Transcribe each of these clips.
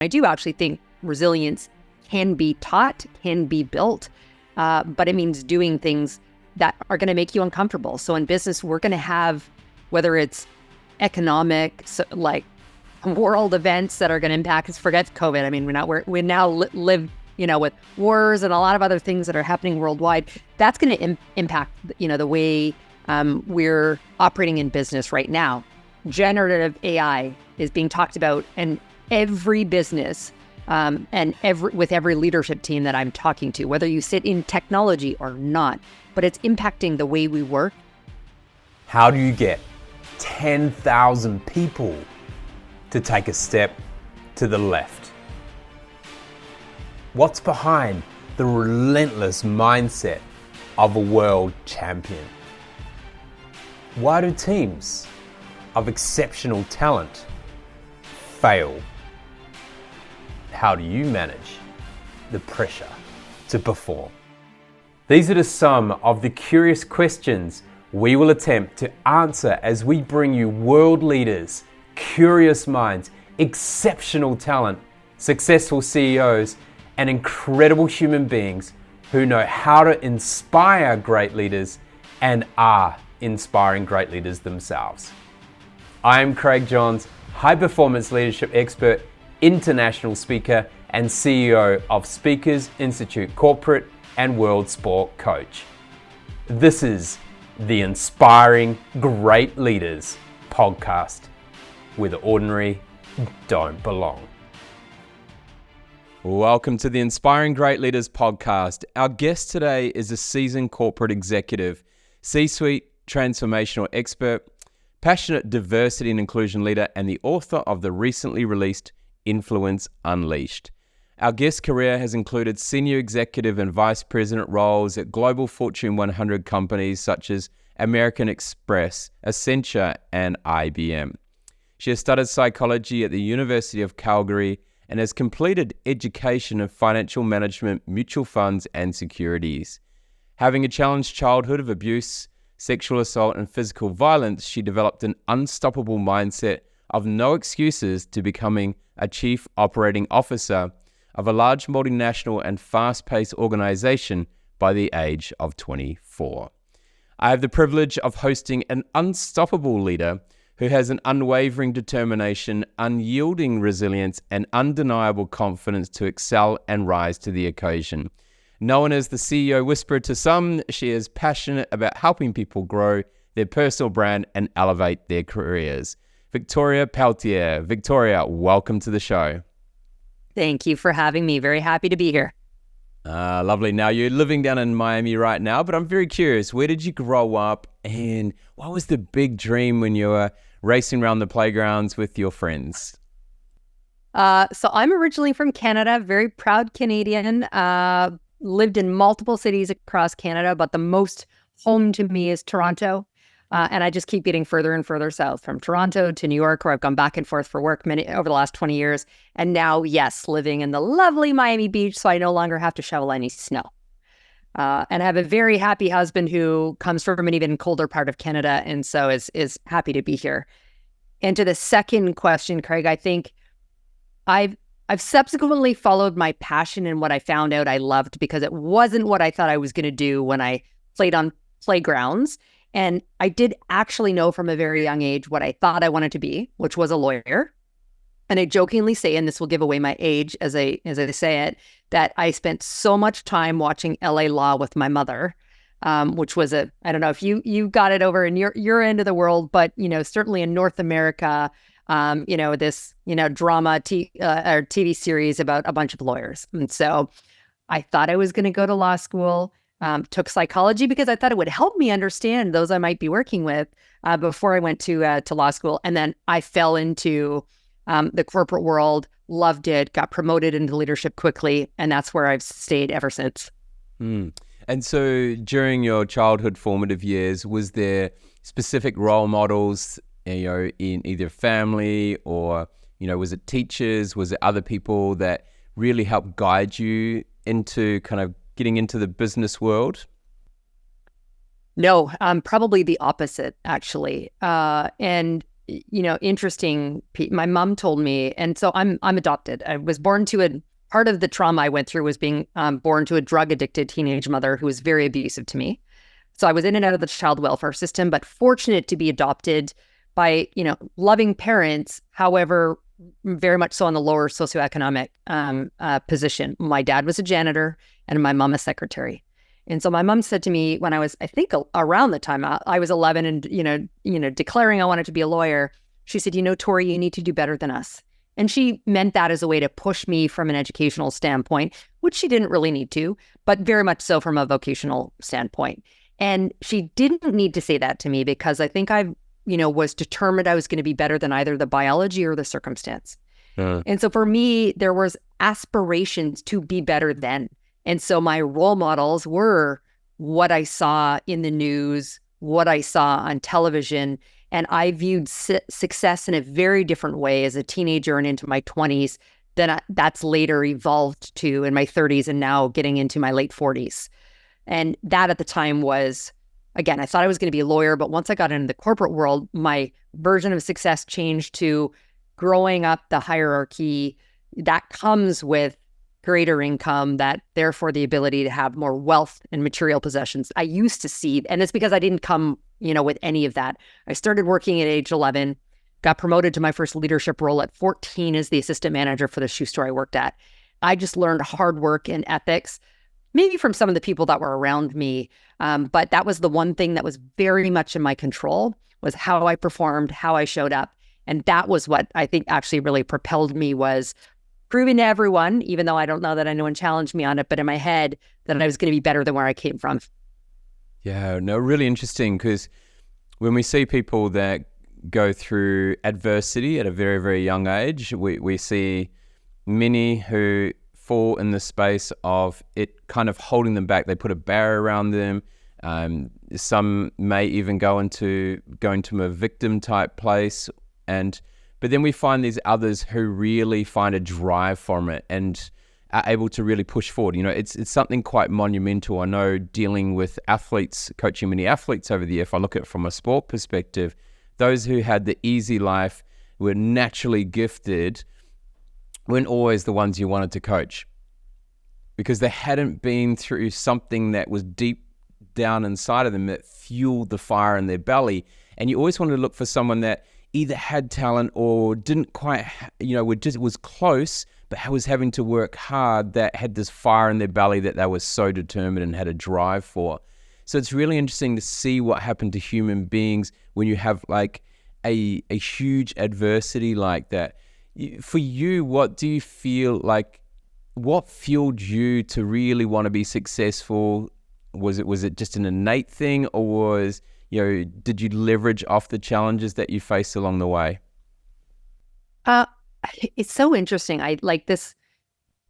I do actually think resilience can be taught, can be built, but it means doing things that are going to make you uncomfortable. So in business, we're going to have, whether it's economic, like world events that are going to impact us. Forget COVID. I mean, we now live, with wars and a lot of other things that are happening worldwide. That's going to impact, the way we're operating in business right now. Generative AI is being talked about in every business and with every leadership team that I'm talking to, whether you sit in technology or not, but it's impacting the way we work. How do you get 10,000 people to take a step to the left? What's behind the relentless mindset of a world champion? Why do teams of exceptional talent fail? How do you manage the pressure to perform? These are just some of the curious questions we will attempt to answer as we bring you world leaders, curious minds, exceptional talent, successful CEOs, and incredible human beings who know how to inspire great leaders and are inspiring great leaders themselves. I'm Craig Johns, high performance leadership expert, international speaker, and CEO of Speakers Institute Corporate and World Sport Coach. This is the Inspiring Great Leaders podcast, where the ordinary don't belong. Welcome to the Inspiring Great Leaders podcast. Our guest today is a seasoned corporate executive, C-suite transformational expert, passionate diversity and inclusion leader, and the author of the recently released Influence Unleashed. Our guest's career has included senior executive and vice president roles at global Fortune 100 companies such as American Express, Accenture, and IBM. She has studied psychology at the University of Calgary and has completed education in financial management, mutual funds, and securities. Having a challenged childhood of abuse, sexual assault, and physical violence, she developed an unstoppable mindset of no excuses to becoming a chief operating officer of a large multinational and fast-paced organization by the age of 24. I have the privilege of hosting an unstoppable leader who has an unwavering determination, unyielding resilience, and undeniable confidence to excel and rise to the occasion. Known as the CEO Whisperer to some, she is passionate about helping people grow their personal brand and elevate their careers. Victoria Pelletier. Victoria, welcome to the show. Thank you for having me. Very happy to be here. Lovely. Now, you're living down in Miami right now, but I'm very curious, where did you grow up and what was the big dream when you were racing around the playgrounds with your friends? So I'm originally from Canada, very proud Canadian, lived in multiple cities across Canada, but the most home to me is Toronto. And I just keep getting further and further south, from Toronto to New York, where I've gone back and forth for work over the last 20 years. And now, yes, living in the lovely Miami Beach, so I no longer have to shovel any snow. And I have a very happy husband who comes from an even colder part of Canada, and so is happy to be here. And to the second question, Craig, I think I've subsequently followed my passion and what I found out I loved, because it wasn't what I thought I was going to do when I played on playgrounds. And I did actually know from a very young age what I thought I wanted to be, which was a lawyer. And I jokingly say, and this will give away my age as I say it, that I spent so much time watching LA Law with my mother, which was I don't know if you got it over in your end of the world, but certainly in North America, this drama or TV series about a bunch of lawyers. And so I thought I was going to go to law school. Took psychology because I thought it would help me understand those I might be working with before I went to law school. And then I fell into the corporate world, loved it, got promoted into leadership quickly, and that's where I've stayed ever since. And so during your childhood formative years, was there specific role models, in either family or, was it teachers? Was it other people that really helped guide you into kind of getting into the business world? No, probably the opposite, actually. And interesting. My mom told me, and so I'm adopted. I was born to part of the trauma I went through was being born to a drug addicted teenage mother who was very abusive to me. So I was in and out of the child welfare system, but fortunate to be adopted by, loving parents. However, very much so on the lower socioeconomic position. My dad was a janitor and my mom a secretary. And so my mom said to me when I was, I think around the time I was 11 and, declaring I wanted to be a lawyer, she said, Tori, you need to do better than us. And she meant that as a way to push me from an educational standpoint, which she didn't really need to, but very much so from a vocational standpoint. And she didn't need to say that to me because I think I, was determined I was going to be better than either the biology or the circumstance. And so for me, there was aspirations to be better than. And so my role models were what I saw in the news, what I saw on television. And I viewed success in a very different way as a teenager and into my 20s than that's later evolved to in my 30s and now getting into my late 40s. And that at the time was, again, I thought I was going to be a lawyer, but once I got into the corporate world, my version of success changed to growing up the hierarchy that comes with greater income, that therefore the ability to have more wealth and material possessions. I used to see, and it's because I didn't come, with any of that. I started working at age 11, got promoted to my first leadership role at 14 as the assistant manager for the shoe store I worked at. I just learned hard work and ethics, maybe from some of the people that were around me. But that was the one thing that was very much in my control, was how I performed, how I showed up. And that was what I think actually really propelled me, was proving to everyone, even though I don't know that anyone challenged me on it, but in my head that I was going to be better than where I came from. Yeah, no, really interesting, because when we see people that go through adversity at a very, very young age, we see many who fall in the space of it kind of holding them back. They put a barrier around them. Some may even go into a victim type place. But then we find these others who really find a drive from it and are able to really push forward. It's something quite monumental. I know, dealing with athletes, coaching many athletes over the year, if I look at it from a sport perspective, those who had the easy life, were naturally gifted, weren't always the ones you wanted to coach, because they hadn't been through something that was deep down inside of them that fueled the fire in their belly. And you always wanted to look for someone that either had talent or didn't quite, was close, but was having to work hard, that had this fire in their belly that they were so determined and had a drive for. So it's really interesting to see what happened to human beings when you have like a huge adversity like that. For you, what do you feel like, what fueled you to really want to be successful? Was it just an innate thing, or did you leverage off the challenges that you faced along the way? It's so interesting. I like this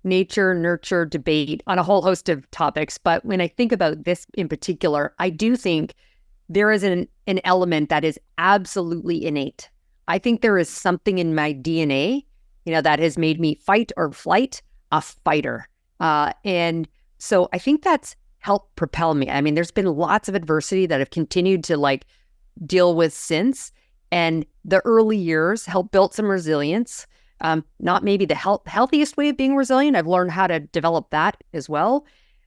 nature nurture debate on a whole host of topics, but when I think about this in particular, I do think there is an element that is absolutely innate. I think there is something in my DNA, that has made me fight or flight, a fighter. And so I think that's helped propel me. I mean, there's been lots of adversity that I've continued to deal with since. And the early years helped build some resilience. Not maybe the healthiest way of being resilient. I've learned how to develop that as well.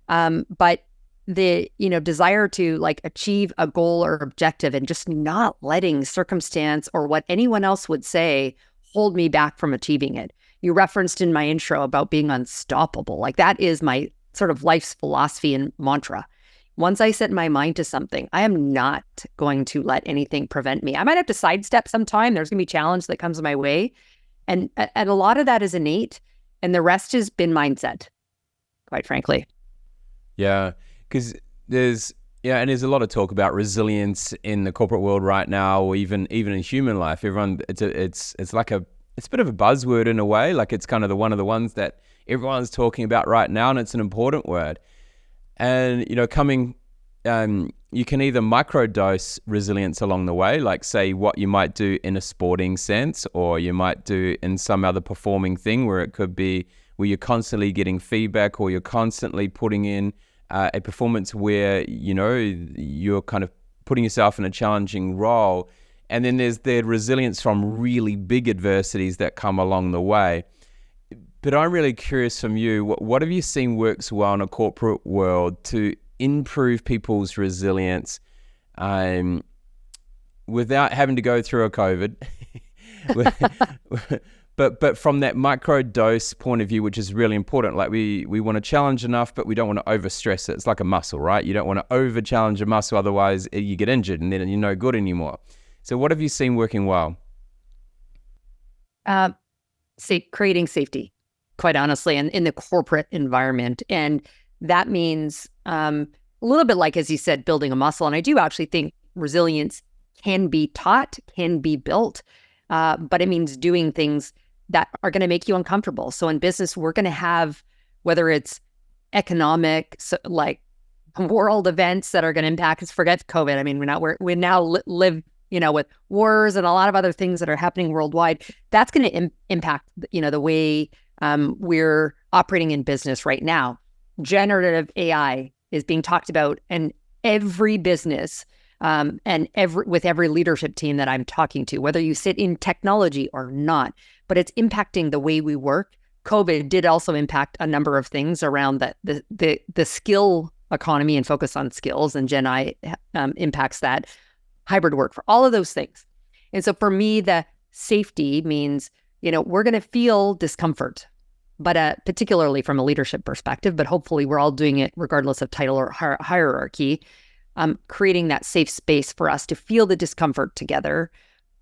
But the, desire to achieve a goal or objective and just not letting circumstance or what anyone else would say hold me back from achieving it. You referenced in my intro about being unstoppable. That is my sort of life's philosophy and mantra. Once I set my mind to something, I am not going to let anything prevent me. I might have to sidestep sometime. There's going to be challenge that comes my way. And a lot of that is innate. And the rest has been mindset, quite frankly. Yeah, because there's a lot of talk about resilience in the corporate world right now, or even in human life. Everyone, it's a bit of a buzzword in a way. It's kind of one of the ones that everyone's talking about right now, and it's an important word. And you can either microdose resilience along the way, like say what you might do in a sporting sense, or you might do in some other performing thing where it could be where you're constantly getting feedback, or you're constantly putting in a performance where you're kind of putting yourself in a challenging role. And then there's the resilience from really big adversities that come along the way. But I'm really curious from you, what have you seen works well in a corporate world to improve people's resilience without having to go through a COVID? But from that micro dose point of view, which is really important, like we want to challenge enough, but we don't want to overstress it. It's like a muscle, right? You don't want to over challenge a muscle, otherwise you get injured and then you're no good anymore. So what have you seen working well? Creating safety, quite honestly, in the corporate environment. And that means a little bit like, as you said, building a muscle. And I do actually think resilience can be taught, can be built, but it means doing things that are going to make you uncomfortable. So in business, we're going to have, whether it's economic, like world events that are going to impact us, forget COVID. I mean, we now live, with wars and a lot of other things that are happening worldwide. That's going to impact, the way we're operating in business right now. Generative AI is being talked about in every business and with every leadership team that I'm talking to, whether you sit in technology or not, but it's impacting the way we work. COVID did also impact a number of things around the skill economy and focus on skills, and Gen I impacts that. Hybrid work, for all of those things. And so for me, the safety means, we're going to feel discomfort, but particularly from a leadership perspective, but hopefully we're all doing it regardless of title or hierarchy, creating that safe space for us to feel the discomfort together.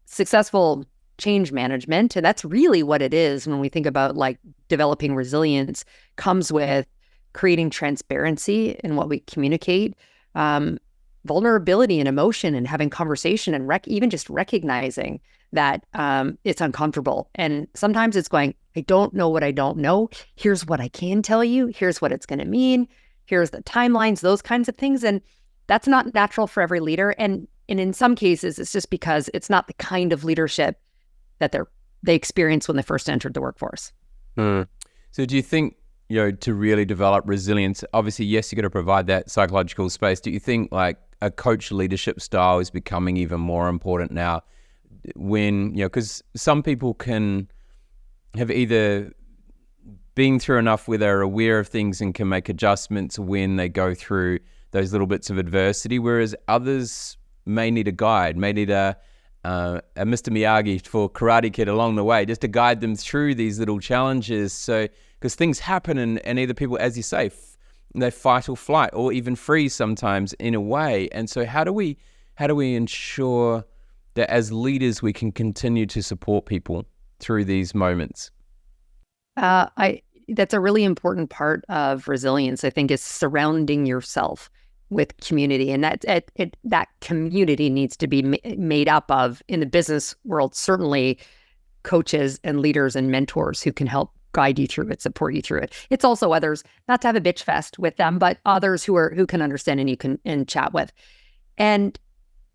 Successful change management, and that's really what it is when we think about like developing resilience, comes with creating transparency in what we communicate, vulnerability and emotion, and having conversation, and even just recognizing that it's uncomfortable. And sometimes it's going, I don't know what I don't know. Here's what I can tell you. Here's what it's going to mean. Here's the timelines, those kinds of things. And that's not natural for every leader. And in some cases, it's just because it's not the kind of leadership that they experienced when they first entered the workforce. So do you think, to really develop resilience, obviously, yes, you got to provide that psychological space. Do you think like a coach leadership style is becoming even more important now when, because some people can have either been through enough where they're aware of things and can make adjustments when they go through those little bits of adversity, whereas others may need a guide, may need a Mr. Miyagi for Karate Kid along the way, just to guide them through these little challenges. So, because things happen and either people, as you say, they fight or flight or even freeze sometimes in a way. And so how do we ensure that as leaders we can continue to support people through these moments? That's a really important part of resilience, I think, is surrounding yourself with community. And that community needs to be made up of, in the business world, certainly coaches and leaders and mentors who can help guide you through it, support you through it. It's also others, not to have a bitch fest with them, but others who can understand and you can chat with. And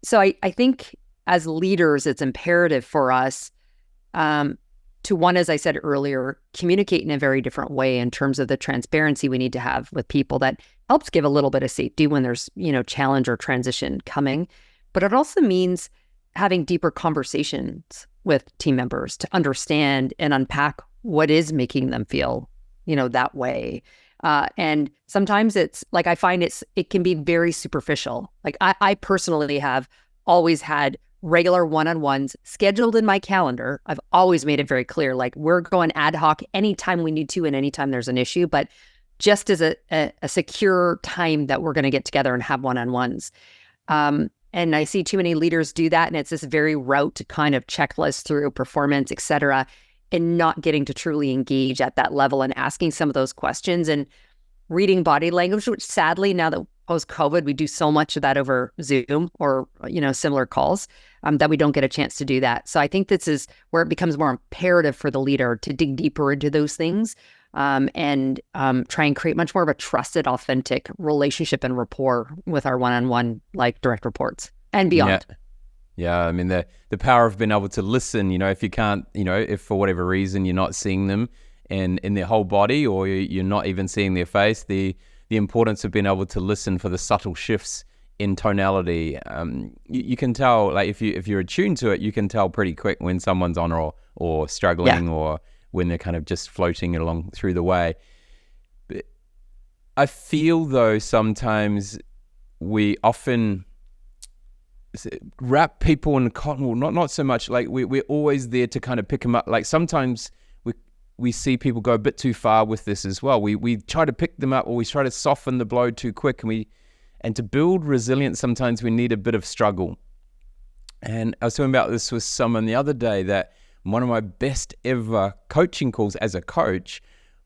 so I think as leaders, it's imperative for us to, one, as I said earlier, communicate in a very different way in terms of the transparency we need to have with people that helps give a little bit of safety when there's, challenge or transition coming. But it also means having deeper conversations with team members to understand and unpack what is making them feel, that way. And sometimes it's like, I find it can be very superficial. Like I personally have always had regular one-on-ones scheduled in my calendar. I've always made it very clear, like we're going ad hoc anytime we need to and anytime there's an issue, but just as a secure time that we're going to get together and have one-on-ones. And I see too many leaders do that. And it's this very route kind of checklist through performance, et cetera, and not getting to truly engage at that level and asking some of those questions and reading body language, which sadly, now that post-COVID, we do so much of that over Zoom or, similar calls, that we don't get a chance to do that. So I think this is where it becomes more imperative for the leader to dig deeper into those things and try and create much more of a trusted, authentic relationship and rapport with our one-on-one, like direct reports and beyond. Yeah, I mean, the power of being able to listen, if you can't, if for whatever reason you're not seeing them in their whole body or you're not even seeing their face, the importance of being able to listen for the subtle shifts in tonality. You can tell, like if you're attuned to it, you can tell pretty quick when someone's on or struggling, or when they're kind of just floating along through the way. But I feel though sometimes we often wrap people in cotton wool. Not so much like we're always there to kind of pick them up. Like sometimes we see people go a bit too far with this as well. We try to pick them up, or we try to soften the blow too quick, and to build resilience, sometimes we need a bit of struggle. And I was talking about this with someone the other day, that one of my best ever coaching calls as a coach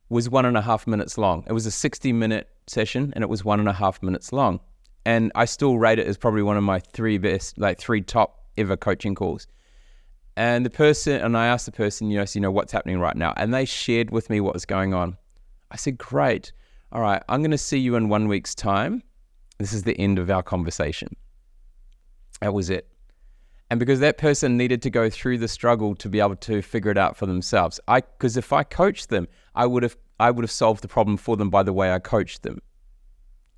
was 1.5 minutes long. It was a 60-minute session, and it was 1.5 minutes long. And I still rate it as probably one of my three top ever coaching calls. And I asked the person, what's happening right now? And they shared with me what was going on. I said, great. All right, I'm going to see you in 1 week's time. This is the end of our conversation. That was it. And because that person needed to go through the struggle to be able to figure it out for themselves. Because if I coached them, I would have solved the problem for them by the way I coached them.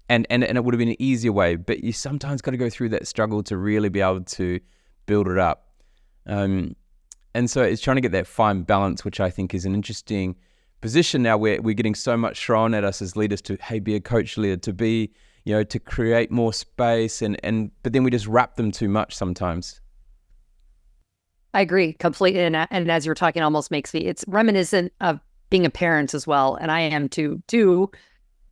And it would have been an easier way. But you sometimes got to go through that struggle to really be able to build it up. And so it's trying to get that fine balance, which I think is an interesting position now, where we're getting so much thrown at us as leaders to, hey, be a coach leader, to be, to create more space, but then we just wrap them too much sometimes. I agree completely. And as you're talking, almost makes me, it's reminiscent of being a parent as well. And I am two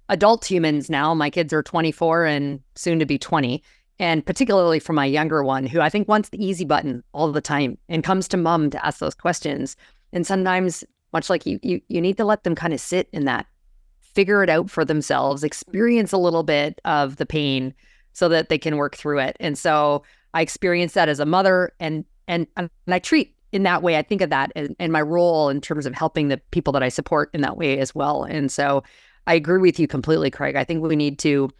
adult humans now. My kids are 24 and soon to be 20. And particularly for my younger one, who I think wants the easy button all the time and comes to mom to ask those questions. And sometimes, much like you need to let them kind of sit in that, figure it out for themselves, experience a little bit of the pain so that they can work through it. And so I experience that as a mother, and I treat in that way. I think of that and my role in terms of helping the people that I support in that way as well. And so I agree with you completely, Craig. I think we need to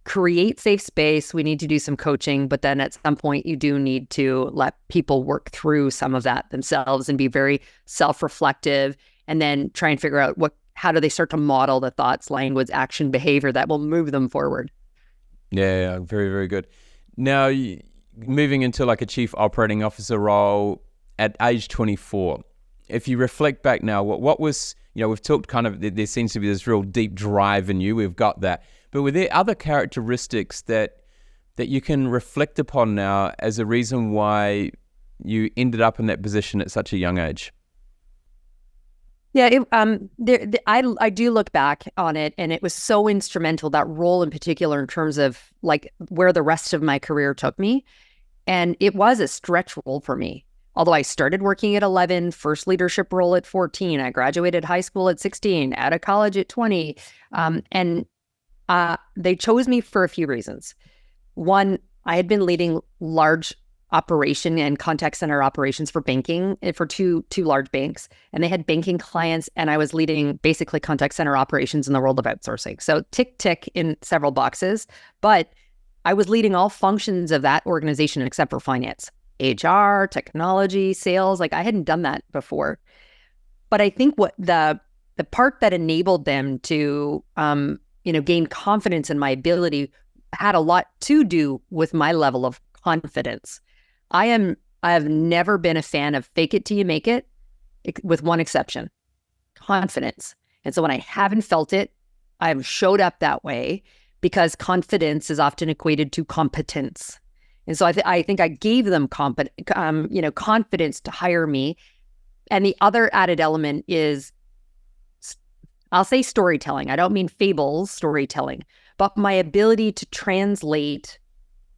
create safe space. We need to do some coaching, but then at some point you do need to let people work through some of that themselves and be very self-reflective, and then try and figure out how do they start to model the thoughts, language, action, behavior that will move them forward. Yeah, very, very good. Now, moving into like a chief operating officer role at age 24, if you reflect back now, what was, we've talked kind of, there seems to be this real deep drive in you. We've got that. But were there other characteristics that you can reflect upon now as a reason why you ended up in that position at such a young age? Yeah, I do look back on it, and it was so instrumental, that role in particular, in terms of like where the rest of my career took me. And it was a stretch role for me. Although I started working at 11, first leadership role at 14, I graduated high school at 16, out of college at 20. And they chose me for a few reasons. One, I had been leading large operation and contact center operations for banking, for two large banks, and they had banking clients, and I was leading basically contact center operations in the world of outsourcing. So tick in several boxes, but I was leading all functions of that organization except for finance, HR, technology, sales. Like I hadn't done that before. But I think what the part that enabled them to gain confidence in my ability had a lot to do with my level of confidence. I have never been a fan of fake it till you make it, with one exception: confidence. And so when I haven't felt it, I've showed up that way, because confidence is often equated to competence. And so I think I gave them confidence to hire me. And the other added element is, I'll say storytelling. I don't mean fables storytelling, but my ability to translate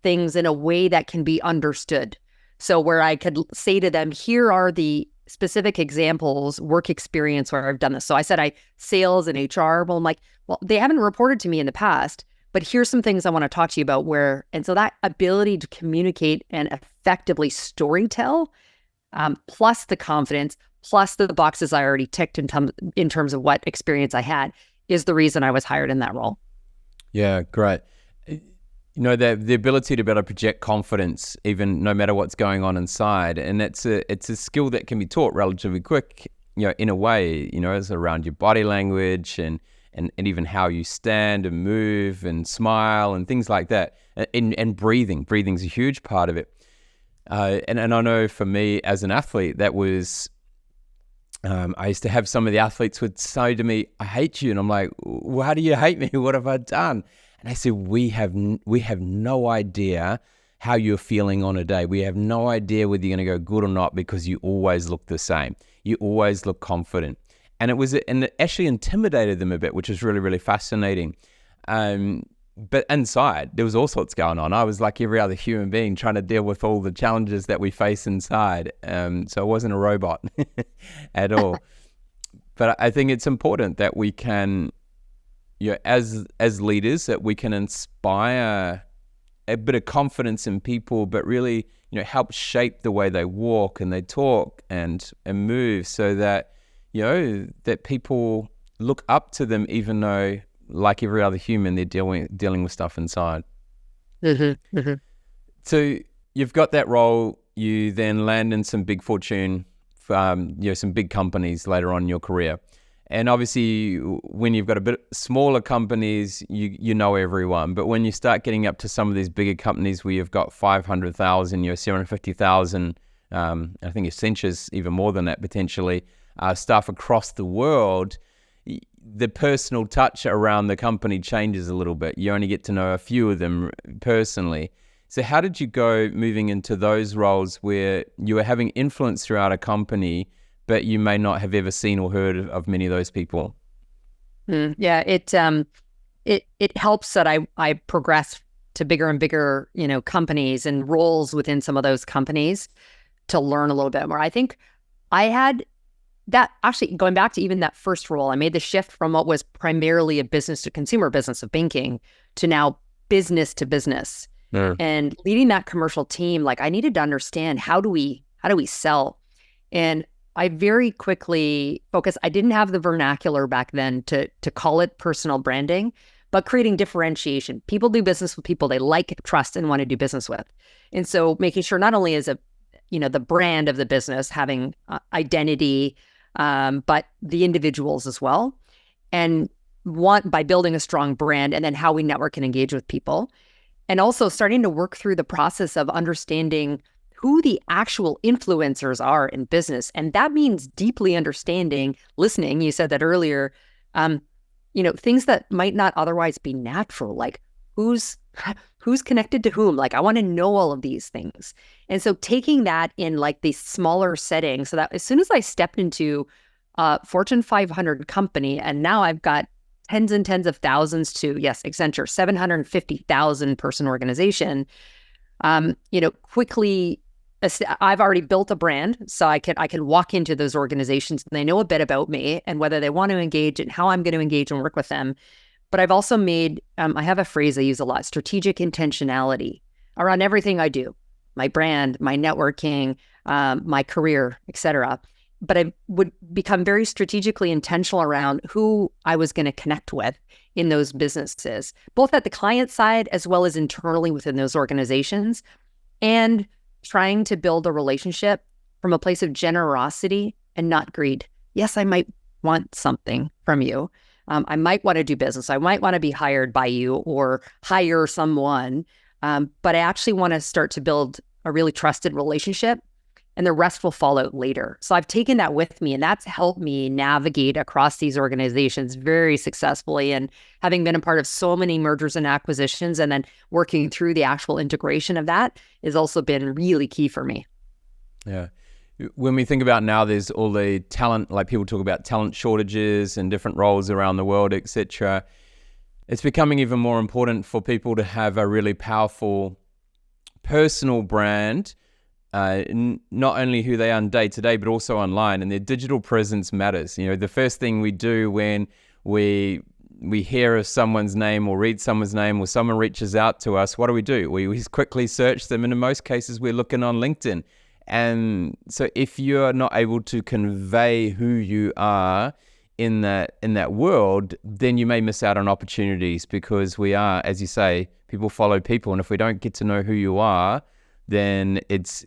things in a way that can be understood. So where I could say to them, here are the specific examples, work experience where I've done this. So I said sales and HR. Well, I'm like, well, they haven't reported to me in the past, but here's some things I want to talk to you about and so that ability to communicate and effectively storytell, plus the confidence, plus the boxes I already ticked in terms of what experience I had, is the reason I was hired in that role. Yeah, great. The ability to be able to project confidence, even no matter what's going on inside, and it's a skill that can be taught relatively quick. In a way, it's around your body language and and even how you stand and move and smile and things like that. And breathing's a huge part of it. And I know for me as an athlete, that was, I used to have some of the athletes would say to me, "I hate you." And I'm like, "Well, how do you hate me? What have I done?" And they said, we have no idea how you're feeling on a day. We have no idea whether you're going to go good or not, because you always look the same. You always look confident. And it actually intimidated them a bit, which is really, really fascinating. But inside, there was all sorts going on. I was like every other human being trying to deal with all the challenges that we face inside. So I wasn't a robot at all. But I think it's important that we can, as leaders, that we can inspire a bit of confidence in people, but really, help shape the way they walk and they talk and move, so that, that people look up to them, even though, like every other human, they're dealing with stuff inside. Mm-hmm, mm-hmm. So you've got that role. You then land in some big fortune, some big companies later on in your career. And obviously, when you've got a bit smaller companies, you know everyone. But when you start getting up to some of these bigger companies where you've got 500,000, 750,000, I think Accenture's even more than that potentially, staff across the world, the personal touch around the company changes a little bit. You only get to know a few of them personally. So how did you go moving into those roles where you were having influence throughout a company, but you may not have ever seen or heard of many of those people? Yeah, it helps that I progress to bigger and bigger, companies and roles within some of those companies to learn a little bit more. I think I had that, actually going back to even that first role, I made the shift from what was primarily a business to consumer business of banking to now business to business. Yeah. And leading that commercial team, like I needed to understand how do we sell? And I very quickly focused. I didn't have the vernacular back then to call it personal branding, but creating differentiation. People do business with people they like, trust, and want to do business with. And so making sure not only is the brand of the business having identity, but the individuals as well. And by building a strong brand, and then how we network and engage with people. And also starting to work through the process of understanding who the actual influencers are in business. And that means deeply understanding, listening, you said that earlier, things that might not otherwise be natural, like who's connected to whom. Like I want to know all of these things. And so taking that in like these smaller settings, so that as soon as I stepped into a Fortune 500 company, and now I've got tens and tens of thousands to, yes, Accenture, 750,000 person organization, quickly, I've already built a brand, so I can walk into those organizations and they know a bit about me and whether they want to engage and how I'm going to engage and work with them. But I've also made, I have a phrase I use a lot, strategic intentionality around everything I do, my brand, my networking, my career, etc. But I would become very strategically intentional around who I was going to connect with in those businesses, both at the client side as well as internally within those organizations, and trying to build a relationship from a place of generosity and not greed. Yes, I might want something from you. I might want to do business. I might want to be hired by you or hire someone. But I actually want to start to build a really trusted relationship, and the rest will follow later. So I've taken that with me, and that's helped me navigate across these organizations very successfully. And having been a part of so many mergers and acquisitions, and then working through the actual integration of that has also been really key for me. Yeah. When we think about now, there's all the talent, like people talk about talent shortages and different roles around the world, etc. It's becoming even more important for people to have a really powerful personal brand, not only who they are day to day, but also online, and their digital presence matters. The first thing we do when we hear of someone's name or read someone's name or someone reaches out to us, what do? We quickly search them, and in most cases, we're looking on LinkedIn. And so if you're not able to convey who you are in that world, then you may miss out on opportunities, because we are, as you say, people follow people. And if we don't get to know who you are, then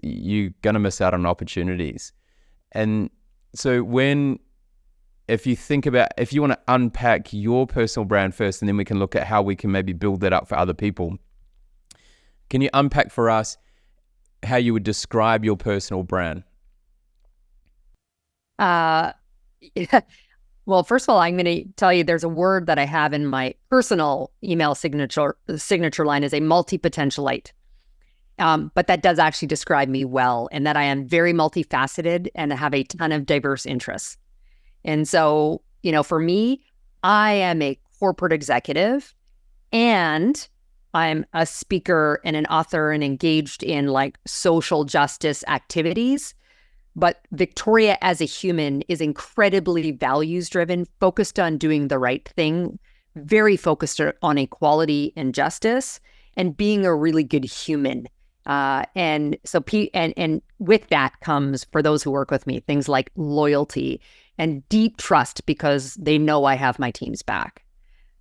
you're going to miss out on opportunities. And so when if you want to unpack your personal brand first, and then we can look at how we can maybe build that up for other people. Can you unpack for us how you would describe your personal brand? Yeah. Well, first of all, I'm going to tell you there's a word that I have in my personal email signature line is a multi-potentialite. But that does actually describe me well, and that I am very multifaceted and have a ton of diverse interests. And so, for me, I am a corporate executive, and I'm a speaker and an author and engaged in like social justice activities. But Victoria as a human is incredibly values driven, focused on doing the right thing, very focused on equality and justice, and being a really good human. And so, and with that comes, for those who work with me, things like loyalty and deep trust, because they know I have my team's back.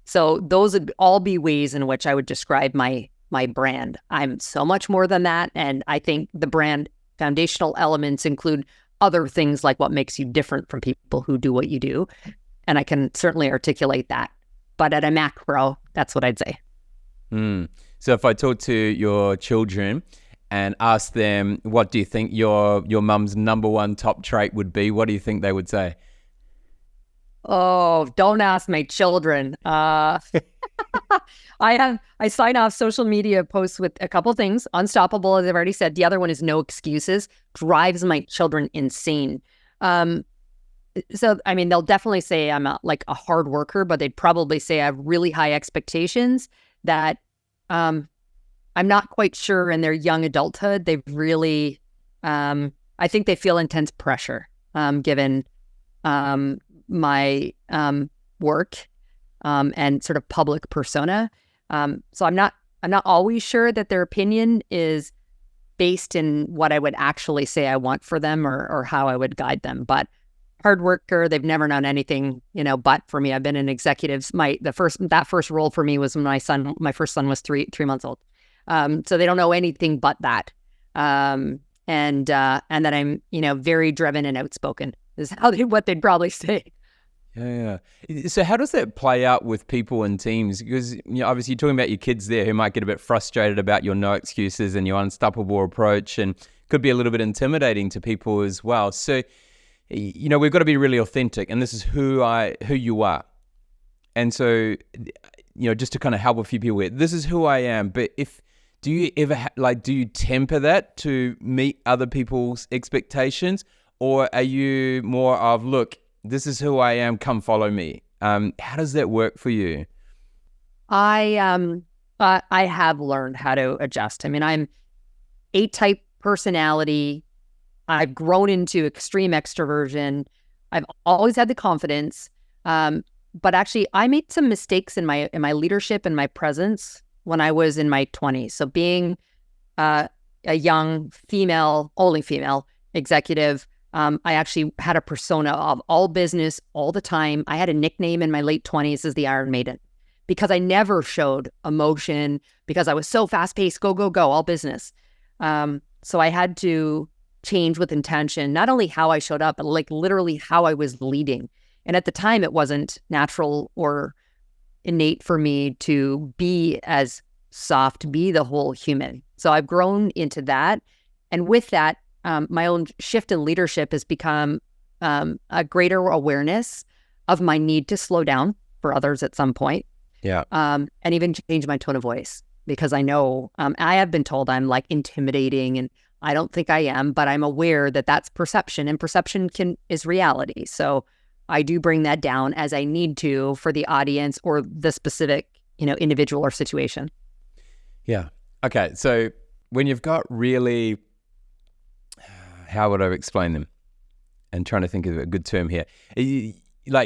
So those would all be ways in which I would describe my brand. I'm so much more than that. And I think the brand foundational elements include other things like what makes you different from people who do what you do. And I can certainly articulate that. But at a macro, that's what I'd say. So if I talk to your children and ask them, what do you think your mum's number one top trait would be? What do you think they would say? Oh, don't ask my children. I sign off social media posts with a couple things. Unstoppable, as I've already said. The other one is no excuses. Drives my children insane. So, I mean, they'll definitely say I'm a hard worker, but they'd probably say I have really high expectations that I'm not quite sure in their young adulthood. They've really, I think they feel intense pressure given my work and sort of public persona. So I'm not always sure that their opinion is based in what I would actually say I want for them or how I would guide them. But hard worker, they've never known anything, but for me. I've been in executives. That first role for me was when my first son was three months old. So they don't know anything but that. And that I'm, very driven and outspoken is what they'd probably say. Yeah. So how does that play out with people and teams? Because obviously you're talking about your kids there who might get a bit frustrated about your no excuses and your unstoppable approach, and could be a little bit intimidating to people as well. So, we've got to be really authentic, and this is who you are. And so, just to kind of help a few people with, this is who I am. But do you ever do you temper that to meet other people's expectations, or are you more of, look, this is who I am, come follow me? How does that work for you? I have learned how to adjust. I mean, I'm A-type personality. I've grown into extreme extroversion. I've always had the confidence. But actually, I made some mistakes in my leadership and my presence when I was in my 20s. So being a young only female executive, I actually had a persona of all business all the time. I had a nickname in my late 20s as the Iron Maiden because I never showed emotion, because I was so fast-paced, go, go, go, all business. So I had to change with intention, not only how I showed up, but literally how I was leading. And at the time, it wasn't natural or innate for me to be as soft, be the whole human. So I've grown into that. And with that, my own shift in leadership has become a greater awareness of my need to slow down for others at some point. Yeah. And even change my tone of voice, because I know I have been told I'm intimidating, and I don't think I am, but I'm aware that that's perception, and perception is reality. So I do bring that down as I need to for the audience or the specific, individual or situation. Yeah. Okay. So when you've got really, how would I explain them? And trying to think of a good term here.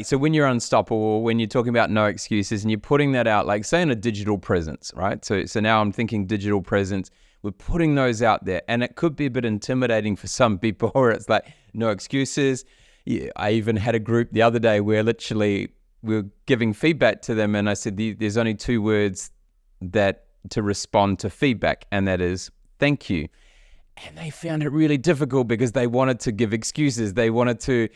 So when you're unstoppable, when you're talking about no excuses and you're putting that out, say in a digital presence, right? So now I'm thinking digital presence, we're putting those out there, and it could be a bit intimidating for some people where it's no excuses. Yeah, I even had a group the other day where literally we were giving feedback to them, and I said, there's only two words to respond to feedback, and that is thank you. And they found it really difficult because they wanted to give excuses. They wanted to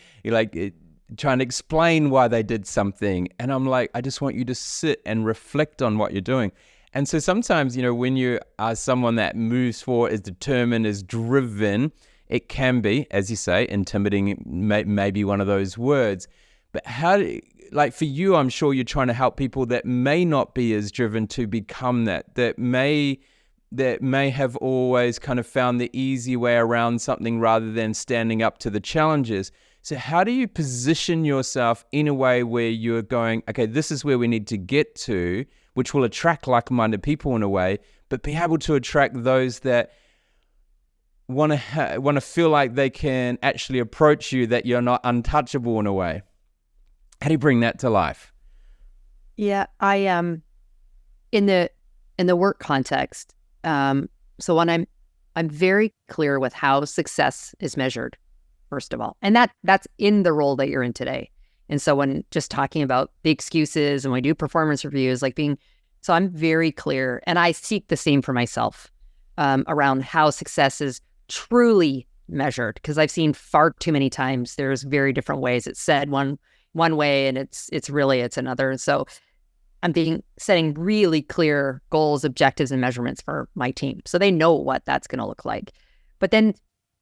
trying to explain why they did something. And I'm like, I just want you to sit and reflect on what you're doing. And so sometimes, when you are someone that moves forward, is determined, is driven, it can be, as you say, intimidating, maybe one of those words. But for you, I'm sure you're trying to help people that may not be as driven to become that may have always kind of found the easy way around something rather than standing up to the challenges. So how do you position yourself in a way where you're going, okay, this is where we need to get to, which will attract like-minded people in a way, but be able to attract those that want to feel like they can actually approach you, that you're not untouchable in a way? How do you bring that to life? Yeah, I in the work context. So when I'm very clear with how success is measured, first of all, and that's in the role that you're in today. And so when just talking about the excuses and when we do performance reviews, so I'm very clear, and I seek the same for myself around how success is truly measured, because I've seen far too many times there's very different ways it's said one way and it's another. And so I'm setting really clear goals, objectives, and measurements for my team, so they know what that's going to look like. But then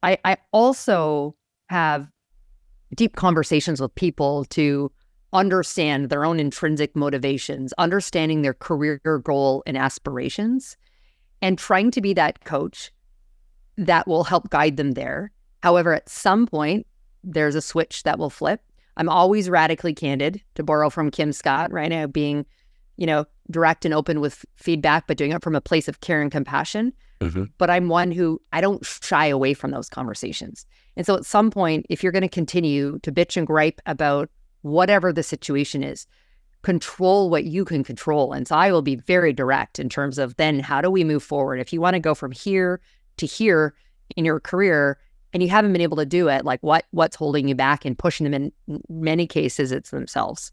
I also have deep conversations with people to understand their own intrinsic motivations, understanding their career goal and aspirations, and trying to be that coach that will help guide them there. However, at some point, there's a switch that will flip. I'm always radically candid, to borrow from Kim Scott, right now, being, direct and open with feedback, but doing it from a place of care and compassion. Mm-hmm. But I'm one who, I don't shy away from those conversations. And so at some point, if you're going to continue to bitch and gripe about whatever the situation is, control what you can control. And so I will be very direct in terms of then how do we move forward? If you want to go from here to here in your career and you haven't been able to do it, what's holding you back and pushing them? In many cases, it's themselves.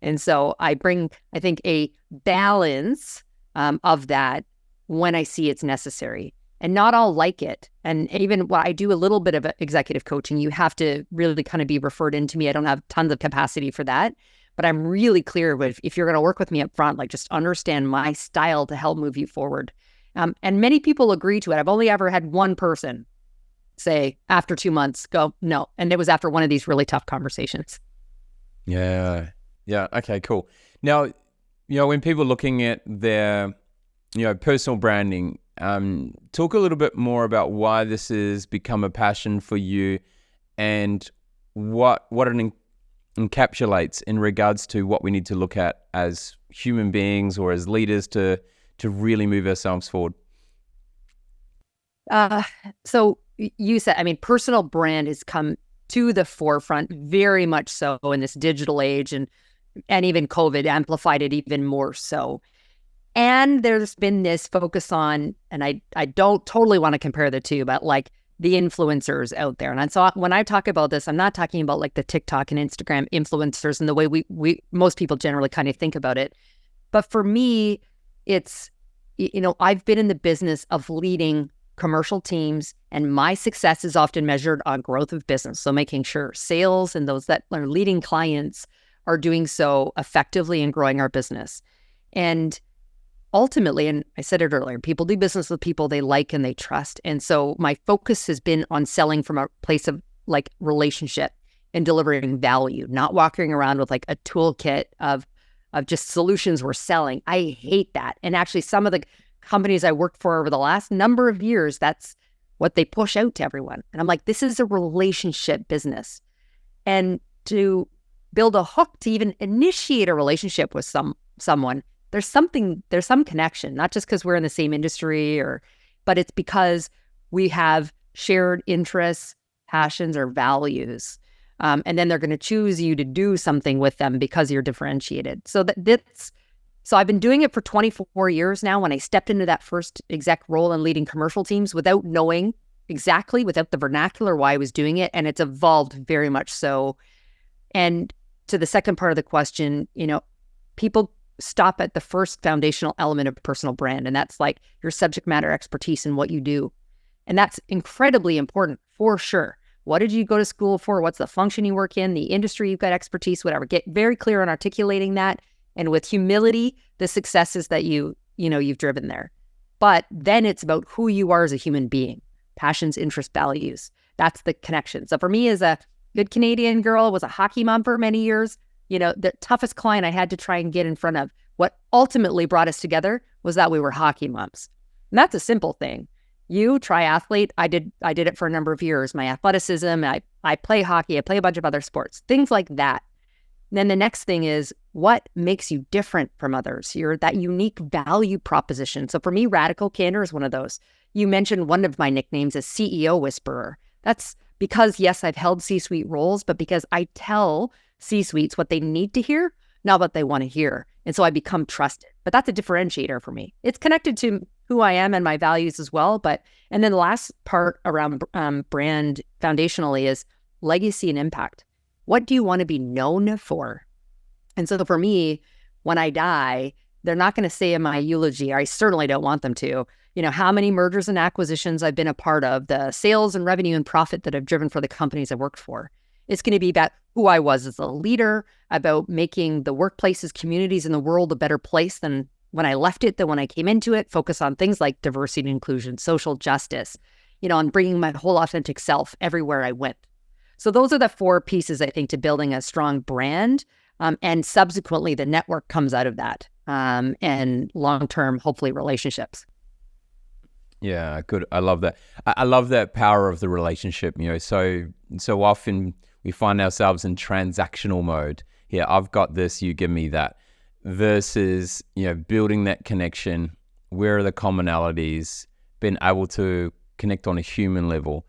And so I bring, I think, a balance of that when I see it's necessary. And not all like it. And even while I do a little bit of executive coaching, you have to really kind of be referred into me. I don't have tons of capacity for that. But I'm really clear with, if you're going to work with me up front, just understand my style to help move you forward. And many people agree to it. I've only ever had one person say after 2 months, go, no. And it was after one of these really tough conversations. Yeah. Okay, cool. Now, when people are looking at their, personal branding, talk a little bit more about why this has become a passion for you and what it encapsulates in regards to what we need to look at as human beings or as leaders to really move ourselves forward. So you said, personal brand has come to the forefront very much so in this digital age, and even COVID amplified it even more so. And there's been this focus on, and I don't totally want to compare the two, but the influencers out there. And so when I talk about this, I'm not talking about the TikTok and Instagram influencers and the way we most people generally kind of think about it. But for me, it's, I've been in the business of leading commercial teams, and my success is often measured on growth of business. So making sure sales and those that are leading clients are doing so effectively and growing our business. And ultimately, and I said it earlier, people do business with people they like and they trust. And so my focus has been on selling from a place of relationship and delivering value, not walking around with a toolkit of just solutions we're selling. I hate that. And actually, some of the companies I worked for over the last number of years, that's what they push out to everyone. And I'm like, this is a relationship business. And to build a hook to even initiate a relationship with someone, there's some connection, not just because we're in the same industry but it's because we have shared interests, passions, or values. And then they're going to choose you to do something with them because you're differentiated. So so I've been doing it for 24 years now. When I stepped into that first exec role in leading commercial teams without knowing exactly, without the vernacular why I was doing it. And it's evolved very much so. And to the second part of the question, people stop at the first foundational element of personal brand, and that's your subject matter expertise in what you do. And that's incredibly important for sure. what did you go to school for? What's the function you work in, the industry you've got expertise, whatever. Get very clear on articulating that. And with humility, the successes that you've driven there. But then it's about who you are as a human being, passions, interests, values. That's the connection. So for me, as a good Canadian girl, was a hockey mom for many years, the toughest client I had to try and get in front of, what ultimately brought us together was that we were hockey moms. And that's a simple thing. You, triathlete, I did it for a number of years. My athleticism, I play hockey, I play a bunch of other sports, things like that. And then the next thing is, what makes you different from others? You're that unique value proposition. So for me, radical candor is one of those. You mentioned one of my nicknames as CEO whisperer. That's because, yes, I've held C-suite roles, but because I tell C-suites what they need to hear, not what they want to hear. And so I become trusted. But that's a differentiator for me. It's connected to who I am and my values as well. And then the last part around brand foundationally is legacy and impact. What do you want to be known for? And so for me, when I die, they're not going to say in my eulogy, I certainly don't want them to, how many mergers and acquisitions I've been a part of, the sales and revenue and profit that I've driven for the companies I've worked for. It's going to be about who I was as a leader, about making the workplaces, communities, and the world a better place than when I left it, than when I came into it. Focus on things like diversity and inclusion, social justice, and bringing my whole authentic self everywhere I went. So those are the 4 pieces, I think, to building a strong brand. And subsequently, the network comes out of that, and long-term, hopefully, relationships. Yeah, good. I love that. I love that power of the relationship. So often we find ourselves in transactional mode. Yeah, I've got this, you give me that. Versus, building that connection. Where are the commonalities? Being able to connect on a human level,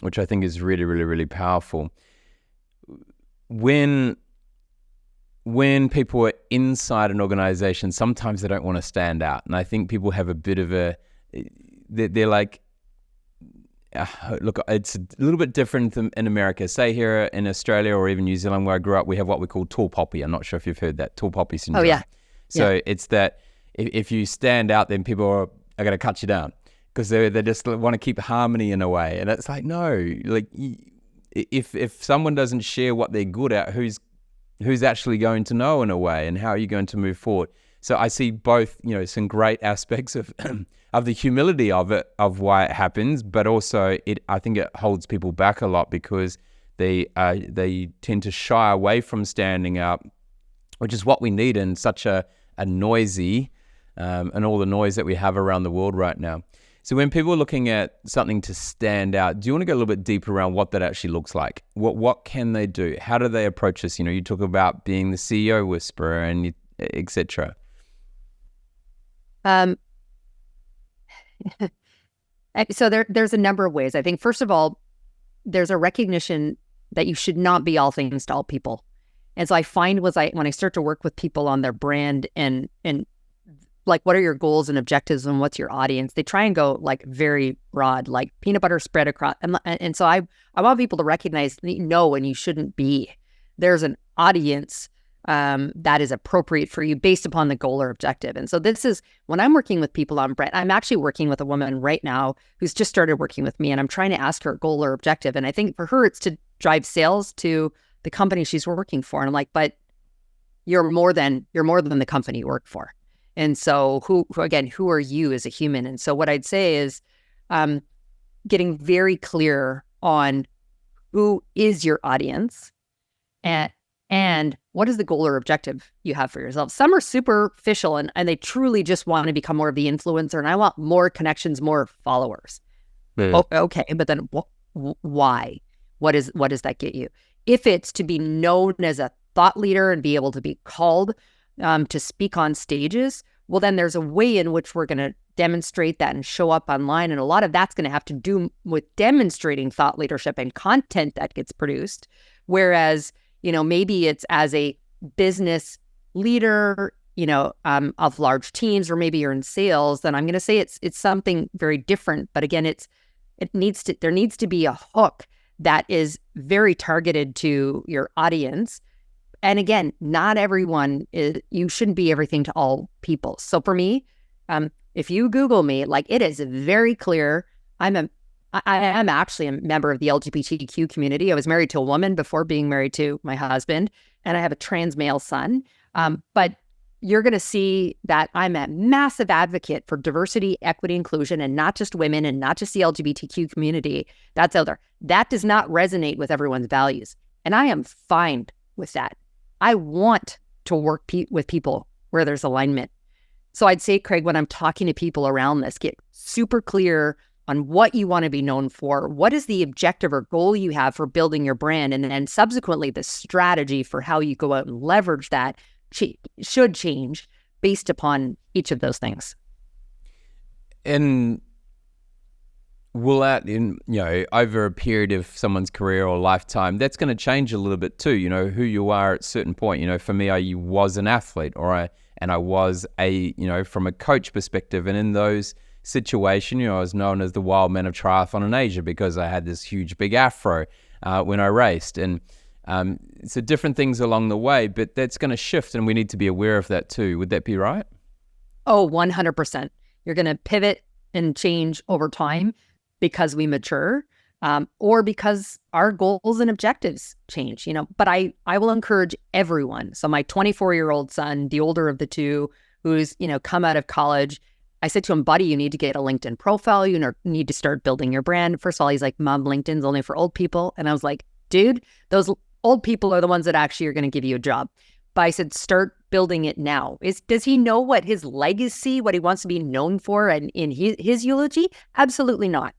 which I think is really, really, really powerful. When people are inside an organization, sometimes they don't want to stand out. And I think people have a bit of they're like, look, it's a little bit different in America. Say here in Australia or even New Zealand where I grew up, we have what we call tall poppy. I'm not sure if you've heard that, tall poppy syndrome. Oh, yeah. So it's that if you stand out, then people are going to cut you down because they just want to keep harmony in a way. And it's like, no, like if someone doesn't share what they're good at, who's actually going to know in a way, and how are you going to move forward? So I see both, some great aspects of of the humility of it, of why it happens, but also I think it holds people back a lot because they tend to shy away from standing up, which is what we need in such a noisy and all the noise that we have around the world right now. So when people are looking at something to stand out, do you want to go a little bit deeper around what that actually looks like? What can they do? How do they approach this? You talk about being the CEO whisperer and etc. So there's a number of ways. I think, first of all, there's a recognition that you should not be all things to all people. And so I find when I start to work with people on their brand and like, what are your goals and objectives and what's your audience? They try and go like very broad, like peanut butter spread across. And so I want people to recognize, no, and you shouldn't be. There's an audience that is appropriate for you based upon the goal or objective. And so this is when I'm working with people on brand. I'm actually working with a woman right now who's just started working with me, and I'm trying to ask her a goal or objective. And I think for her, it's to drive sales to the company she's working for. And I'm like, but you're more than the company you work for. And so who are you as a human? And so what I'd say is getting very clear on who is your audience and what is the goal or objective you have for yourself. Some are superficial and they truly just want to become more of the influencer, and I want more connections, more followers. Oh, okay, but then why? What does that get you? If it's to be known as a thought leader and be able to be called to speak on stages, well, then there's a way in which we're going to demonstrate that and show up online. And a lot of that's going to have to do with demonstrating thought leadership and content that gets produced. Whereas, maybe it's as a business leader, of large teams, or maybe you're in sales, then I'm going to say it's something very different. But again, there needs to be a hook that is very targeted to your audience. And again, not everyone you shouldn't be everything to all people. So for me, if you Google me, like, it is very clear, I'm I am actually a member of the LGBTQ community. I was married to a woman before being married to my husband, and I have a trans male son. But you're going to see that I'm a massive advocate for diversity, equity, inclusion, and not just women and not just the LGBTQ community that's out there. That does not resonate with everyone's values. And I am fine with that. I want to work with people where there's alignment. So I'd say, Craig, when I'm talking to people around this, get super clear on what you want to be known for. What is the objective or goal you have for building your brand? And then subsequently, the strategy for how you go out and leverage that should change based upon each of those things. And will that, over a period of someone's career or lifetime, that's going to change a little bit too, who you are at a certain point. For me, I was an athlete and I was from a coach perspective. And in those situations, I was known as the wild man of triathlon in Asia because I had this huge big afro when I raced. And so different things along the way, but that's going to shift and we need to be aware of that too. Would that be right? Oh, 100%. You're going to pivot and change over time because we mature, or because our goals and objectives change, but I will encourage everyone. So my 24-year-old son, the older of the two, who's, come out of college, I said to him, buddy, you need to get a LinkedIn profile. You need to start building your brand. First of all, he's like, Mom, LinkedIn's only for old people. And I was like, dude, those old people are the ones that actually are going to give you a job. But I said, start building it now. Does he know what his legacy, what he wants to be known for and in his eulogy? Absolutely not.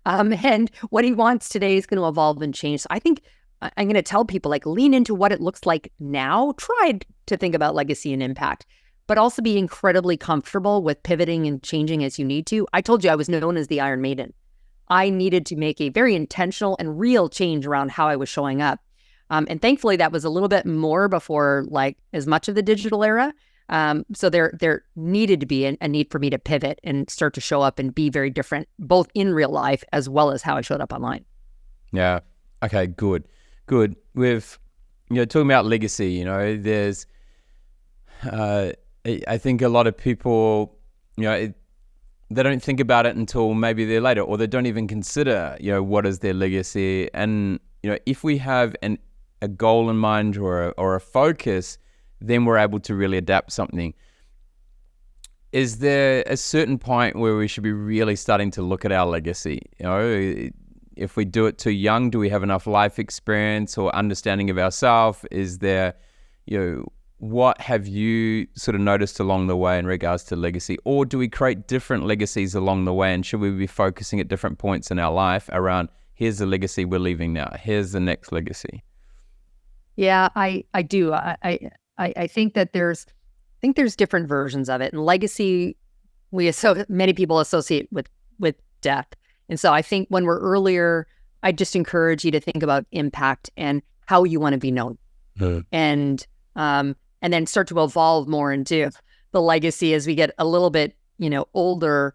And what he wants today is going to evolve and change. So I think I'm going to tell people, lean into what it looks like now. Try to think about legacy and impact, but also be incredibly comfortable with pivoting and changing as you need to. I told you I was known as the Iron Maiden. I needed to make a very intentional and real change around how I was showing up. And thankfully, that was a little bit more before as much of the digital era. So there needed to be a need for me to pivot and start to show up and be very different, both in real life as well as how I showed up online. Yeah. Okay, good. With, talking about legacy, there's, I think a lot of people, they don't think about it until maybe they're later, or they don't even consider, what is their legacy. And, if we have a goal in mind or a focus, then we're able to really adapt something. Is there a certain point where we should be really starting to look at our legacy? If we do it too young, do we have enough life experience or understanding of ourselves? Is there, what have you sort of noticed along the way in regards to legacy? Or do we create different legacies along the way? And should we be focusing at different points in our life around, here's the legacy we're leaving now, here's the next legacy? Yeah, I do. I think that there's different versions of it. And legacy, many people associate with death. And so I think when we're earlier, I just encourage you to think about impact and how you want to be known. And then start to evolve more into the legacy as we get a little bit, older.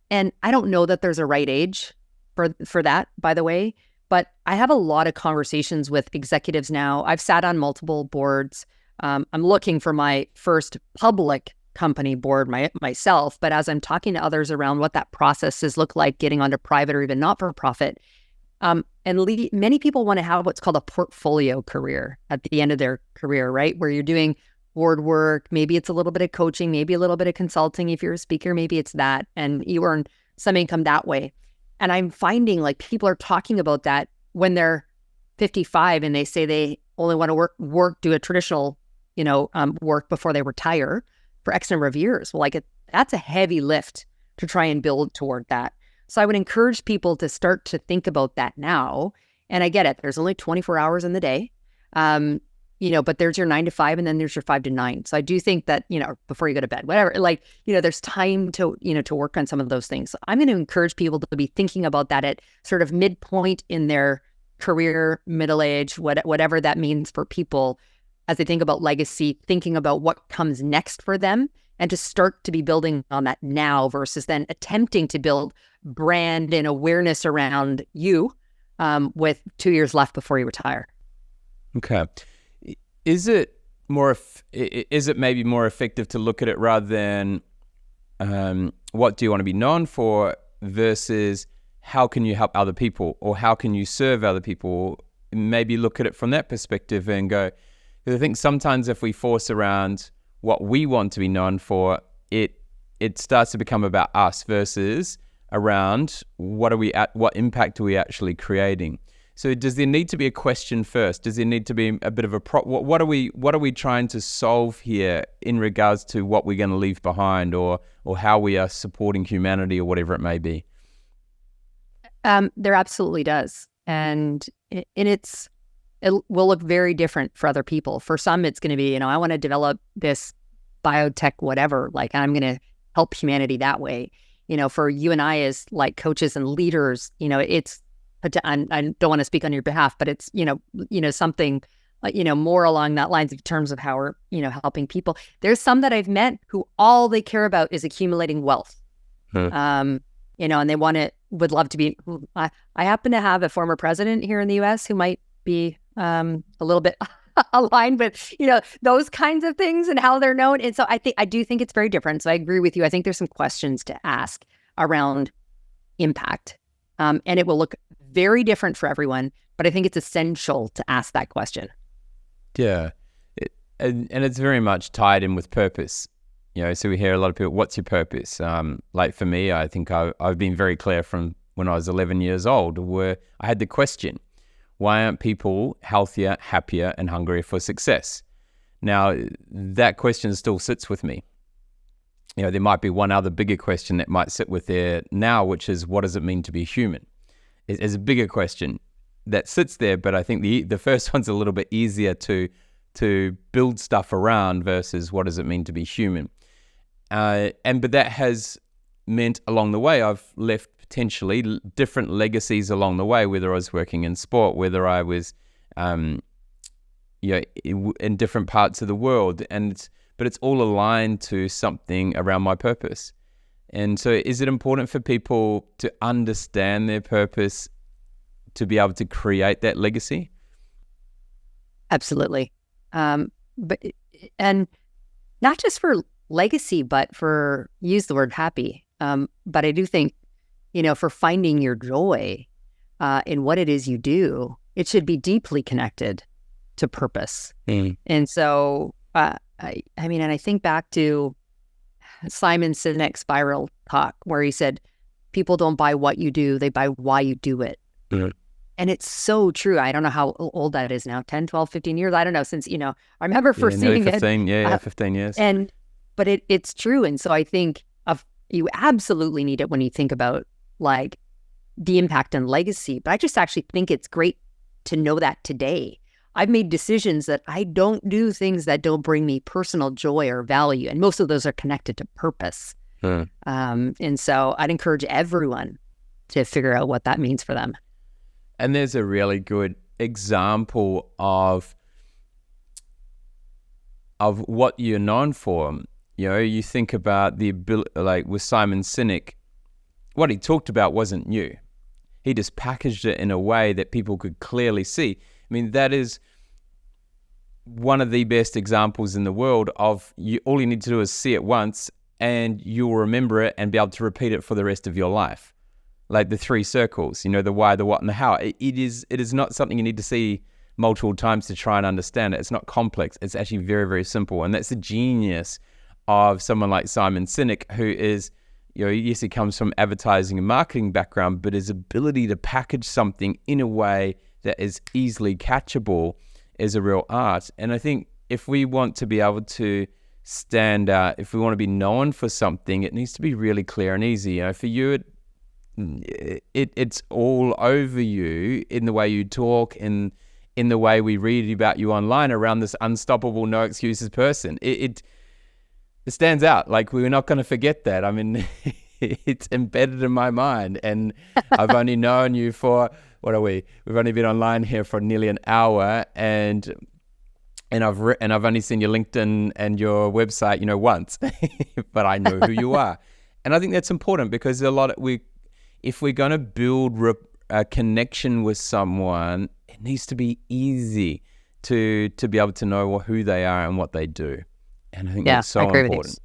And I don't know that there's a right age for that, by the way. But I have a lot of conversations with executives now. I've sat on multiple boards. I'm looking for my first public company board myself. But as I'm talking to others around what that process is look like, getting onto private or even not-for-profit, many people want to have what's called a portfolio career at the end of their career, right? Where you're doing board work. Maybe it's a little bit of coaching, maybe a little bit of consulting. If you're a speaker, maybe it's that. And you earn some income that way. And I'm finding people are talking about that when they're 55 and they say they only want to do a traditional, work before they retire for X number of years. Well, that's a heavy lift to try and build toward that. So I would encourage people to start to think about that now. And I get it. There's only 24 hours in the day. But there's your 9 to 5 and then there's your 5 to 9. So I do think that, before you go to bed, whatever, there's time to work on some of those things. So I'm going to encourage people to be thinking about that at sort of midpoint in their career, middle age, whatever that means for people as they think about legacy, thinking about what comes next for them and to start to be building on that now versus then attempting to build brand and awareness around you with 2 years left before you retire. Okay. Is it maybe more effective to look at it rather than what do you want to be known for versus how can you help other people, or how can you serve other people? Maybe look at it from that perspective and go, because I think sometimes if we force around what we want to be known for, it starts to become about us versus around what impact are we actually creating. So does there need to be a question first? Does there need to be a bit of a what are we trying to solve here in regards to what we're going to leave behind, or how we are supporting humanity, or whatever it may be? There absolutely does, and it will look very different for other people. For some, it's going to be, I want to develop this biotech, whatever. Like, I'm going to help humanity that way. For you and I as like coaches and leaders, it's. I don't want to speak on your behalf, but it's something more along that lines in terms of how we're helping people. There's some that I've met who all they care about is accumulating wealth. And they would love to be. I happen to have a former president here in the U.S. who might be a little bit aligned with those kinds of things and how they're known. And so I do think it's very different. So I agree with you. I think there's some questions to ask around impact, and it will look very different for everyone. But I think it's essential to ask that question. Yeah, and it's very much tied in with purpose. So we hear a lot of people, what's your purpose? Like for me, I think I've been very clear from when I was 11 years old, where I had the question, why aren't people healthier, happier, and hungrier for success? Now, that question still sits with me. There might be one other bigger question that might sit with there now, which is, what does it mean to be human? It's a bigger question that sits there, but I think the first one's a little bit easier to build stuff around versus what does it mean to be human? But that has meant along the way I've left potentially different legacies along the way, whether I was working in sport, whether I was in different parts of the world, but it's all aligned to something around my purpose. And so is it important for people to understand their purpose to be able to create that legacy? Absolutely. And not just for legacy, but for, use the word happy. But I do think, for finding your joy in what it is you do, it should be deeply connected to purpose. And so, and I think back to Simon Sinek's Spiral talk, where he said, people don't buy what you do, they buy why you do it. And it's so true. I don't know how old that is now, 10, 12, 15 years. I don't know, since, I remember first seeing 15, it. 15 years. But it's true. And so I think you absolutely need it when you think about like the impact and legacy. But I just actually think it's great to know that today. I've made decisions that I don't do things that don't bring me personal joy or value. And most of those are connected to purpose. And so I'd encourage everyone to figure out what that means for them. And there's a really good example of what you're known for. You think about the ability, like with Simon Sinek, what he talked about wasn't new. He just packaged it in a way that people could clearly see. I mean, that is one of the best examples in the world of all you need to do is see it once and you'll remember it and be able to repeat it for the rest of your life. Like the 3 circles, the why, the what, and the how. It is not something you need to see multiple times to try and understand it. It's not complex. It's actually very, very simple. And that's the genius of someone like Simon Sinek, who is, yes, he comes from advertising and marketing background, but his ability to package something in a way that is easily catchable is a real art. And I think if we want to be able to stand out, if we want to be known for something, it needs to be really clear and easy. For you, it's all over you in the way you talk, in the way we read about you online around this unstoppable, no excuses person. It stands out. Like, we're not going to forget that. I mean, it's embedded in my mind. And I've only known you for, we've only been online here for nearly an hour, and I've only seen your LinkedIn and your website, once, but I know who you are. And I think that's important, because if we're going to build a connection with someone, it needs to be easy to be able to know who they are and what they do. And I think that's so important.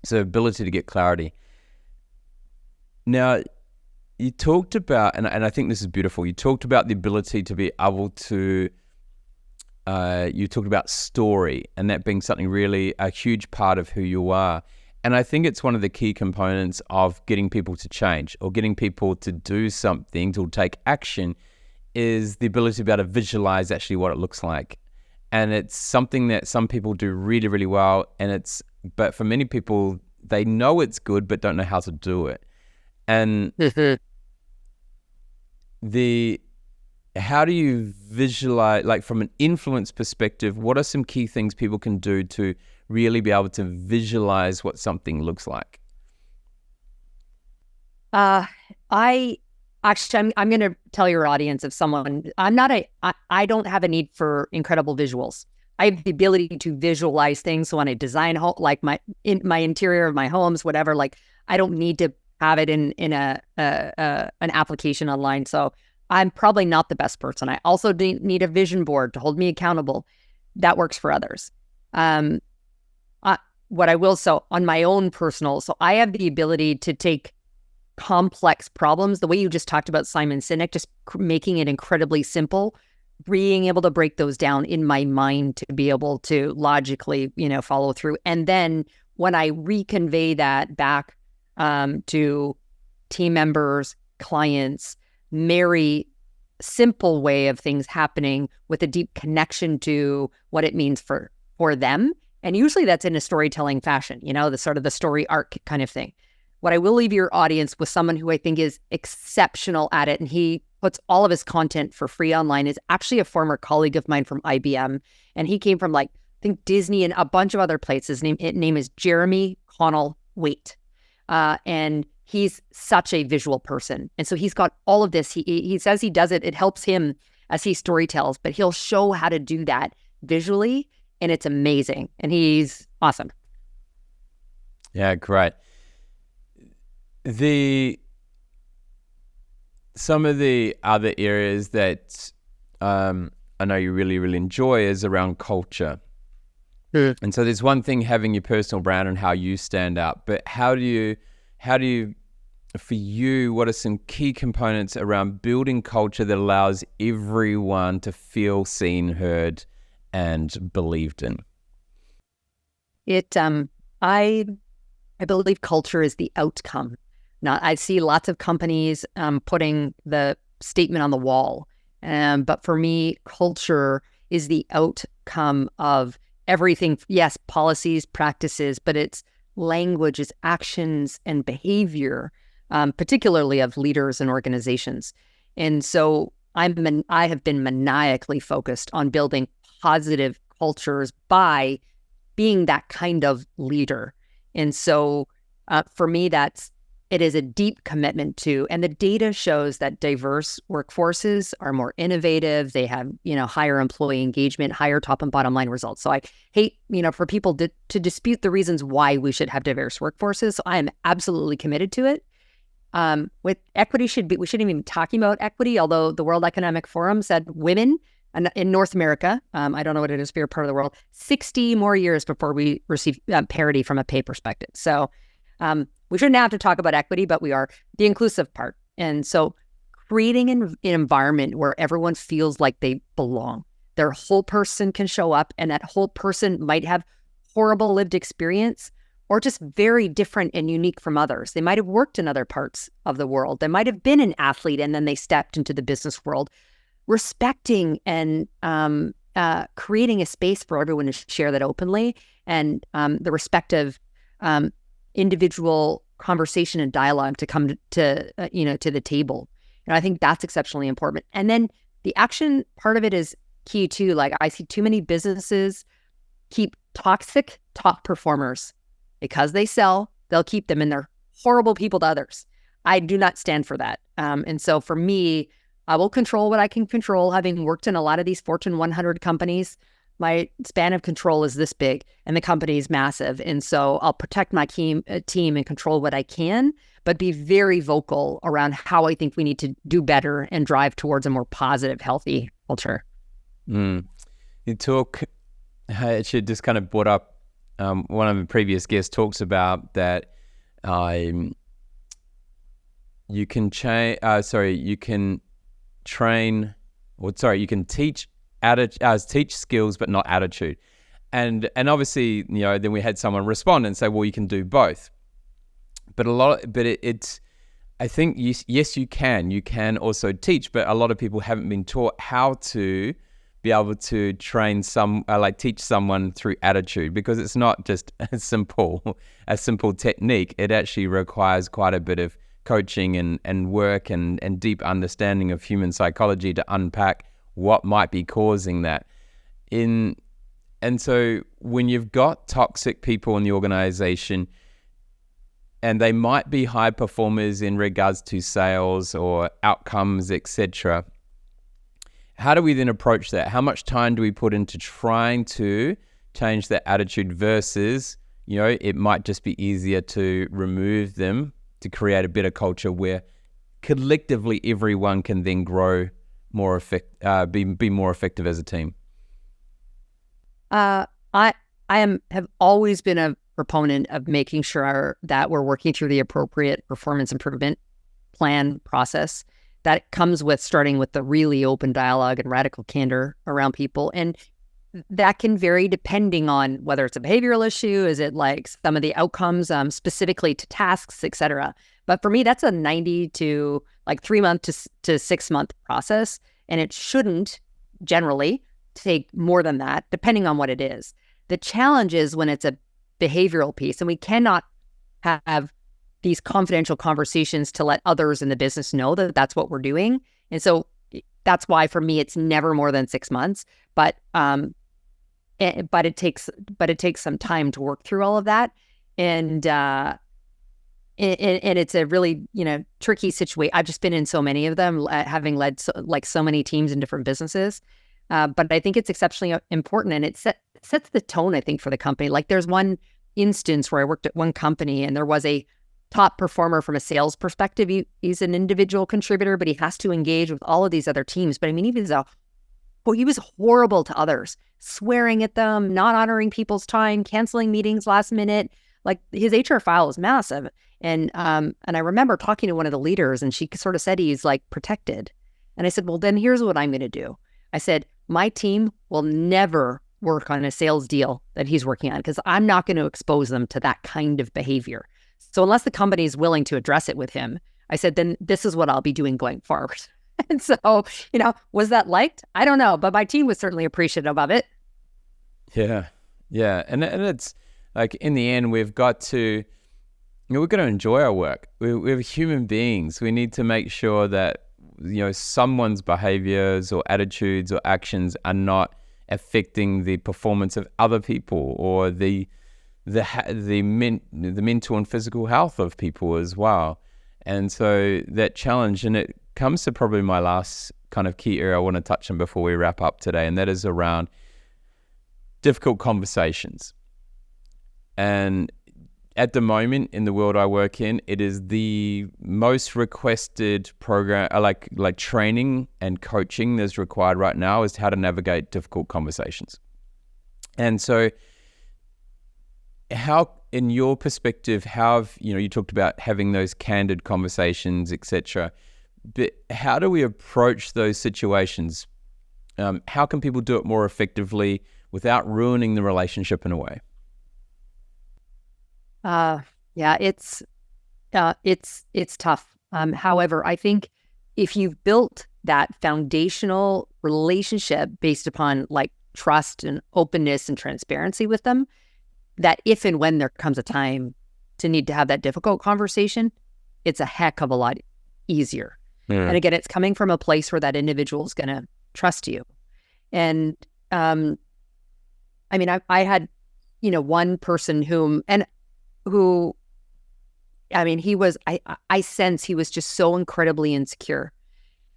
So ability to get clarity. Now, you talked about, and I think this is beautiful, you talked about the ability to be able to, you talked about story and that being something really a huge part of who you are. And I think it's one of the key components of getting people to change or getting people to do something, to take action, is the ability to be able to visualize actually what it looks like. And it's something that some people do really, really well. But for many people, they know it's good, but don't know how to do it. And how do you visualize, like from an influence perspective, what are some key things people can do to really be able to visualize what something looks like? I'm going to tell your audience of someone, I don't have a need for incredible visuals. I have the ability to visualize things. So when I design like my interior of my homes, whatever, like I don't need to have it in an application online. So I'm probably not the best person. I also need a vision board to hold me accountable. That works for others. What I will, so on my own personal, so I have the ability to take complex problems, the way you just talked about Simon Sinek, just making it incredibly simple, being able to break those down in my mind to be able to logically, follow through. And then when I reconvey that back to team members, clients, marry simple way of things happening with a deep connection to what it means for them. And usually that's in a storytelling fashion, the sort of the story arc kind of thing. What I will leave your audience with someone who I think is exceptional at it, and he puts all of his content for free online, is actually a former colleague of mine from IBM. And he came from I think Disney and a bunch of other places. His name is Jeremy Connell Waite. And he's such a visual person. And so he's got all of this. He says he does it. It helps him as he storytells, but he'll show how to do that visually. And it's amazing. And he's awesome. Yeah, great. Some of the other areas that I know you really, really enjoy is around culture. And so there's one thing having your personal brand and how you stand out, but how do you, for you, what are some key components around building culture that allows everyone to feel seen, heard, and believed in? I believe culture is the outcome. Now, I see lots of companies putting the statement on the wall, but for me, culture is the outcome of everything. Yes, policies, practices, but it's language, it's actions and behavior, particularly of leaders and organizations. And so I have been maniacally focused on building positive cultures by being that kind of leader. And so for me, it is a deep commitment to, and the data shows that diverse workforces are more innovative. They have, higher employee engagement, higher top and bottom line results. So I hate, for people to dispute the reasons why we should have diverse workforces. So I am absolutely committed to it. With equity we shouldn't even be talking about equity, although the World Economic Forum said women in North America, I don't know what it is for your part of the world, 60 more years before we receive parity from a pay perspective. So we shouldn't have to talk about equity, but we are the inclusive part. And so creating an environment where everyone feels like they belong, their whole person can show up, and that whole person might have horrible lived experience or just very different and unique from others. They might have worked in other parts of the world. They might have been an athlete and then they stepped into the business world. Respecting and creating a space for everyone to share that openly, and the respective individual conversation and dialogue to come to the table. And I think that's exceptionally important. And then the action part of it is key too. Like I see too many businesses keep toxic top performers because they sell. They'll keep them, and they're horrible people to others. I do not stand for that. And so for me, I will control what I can control. Having worked in a lot of these Fortune 100 companies, my span of control is this big, and the company is massive. And so I'll protect my team and control what I can, but be very vocal around how I think we need to do better and drive towards a more positive, healthy culture. You actually just kind of brought up, one of the previous guests talks about that you can you can train, you can teach teach skills, but not attitude. And obviously, then we had someone respond and say, well, you can do both. But it's, I think, yes, you can also teach, but a lot of people haven't been taught how to be able to train teach someone through attitude, because it's not just a simple technique. It actually requires quite a bit of coaching and work and deep understanding of human psychology to unpack what might be causing that. And so when you've got toxic people in the organization, and they might be high performers in regards to sales or outcomes, etc., how do we then approach that? How much time do we put into trying to change that attitude versus, it might just be easier to remove them to create a better culture where collectively everyone can then grow more be more effective as a team? I have always been a proponent of making sure that we're working through the appropriate performance improvement plan process that comes with starting with the really open dialogue and radical candor around people. And that can vary depending on whether it's a behavioral issue, is it like some of the outcomes specifically to tasks, et cetera. But for me, that's a 90 to 3 month to 6 month process. And it shouldn't generally take more than that, depending on what it is. The challenge is when it's a behavioral piece, and we cannot have these confidential conversations to let others in the business know that that's what we're doing. And so that's why for me, it's never more than 6 months, but it takes some time to work through all of that. And it's a really, tricky situation. I've just been in so many of them, having led so many teams in different businesses. But I think it's exceptionally important, and it sets the tone, I think, for the company. Like there's one instance where I worked at one company, and there was a top performer from a sales perspective. He's an individual contributor, but he has to engage with all of these other teams. But I mean, he was horrible to others, swearing at them, not honoring people's time, canceling meetings last minute. Like his HR file was massive. And I remember talking to one of the leaders, and she sort of said he's like protected. And I said, well, then here's what I'm going to do. I said, my team will never work on a sales deal that he's working on because I'm not going to expose them to that kind of behavior. So unless the company is willing to address it with him, I said, then this is what I'll be doing going forward. And so, was that liked? I don't know, but my team was certainly appreciative of it. Yeah. Yeah. And it's like, in the end, we've got to enjoy our work. We're human beings. We need to make sure that, someone's behaviors or attitudes or actions are not affecting the performance of other people or the mental and physical health of people as well. And so that challenge, and it comes to probably my last kind of key area I want to touch on before we wrap up today, and that is around difficult conversations. And at the moment in the world I work in, it is the most requested program, like training and coaching that's required right now, is how to navigate difficult conversations. And so how, in your perspective, you talked about having those candid conversations, etc. But how do we approach those situations? How can people do it more effectively without ruining the relationship in a way? Yeah, it's tough. However, I think if you've built that foundational relationship based upon like trust and openness and transparency with them, that if and when there comes a time to need to have that difficult conversation, it's a heck of a lot easier. Yeah. And again, it's coming from a place where that individual is going to trust you. And I had one person I sense he was just so incredibly insecure.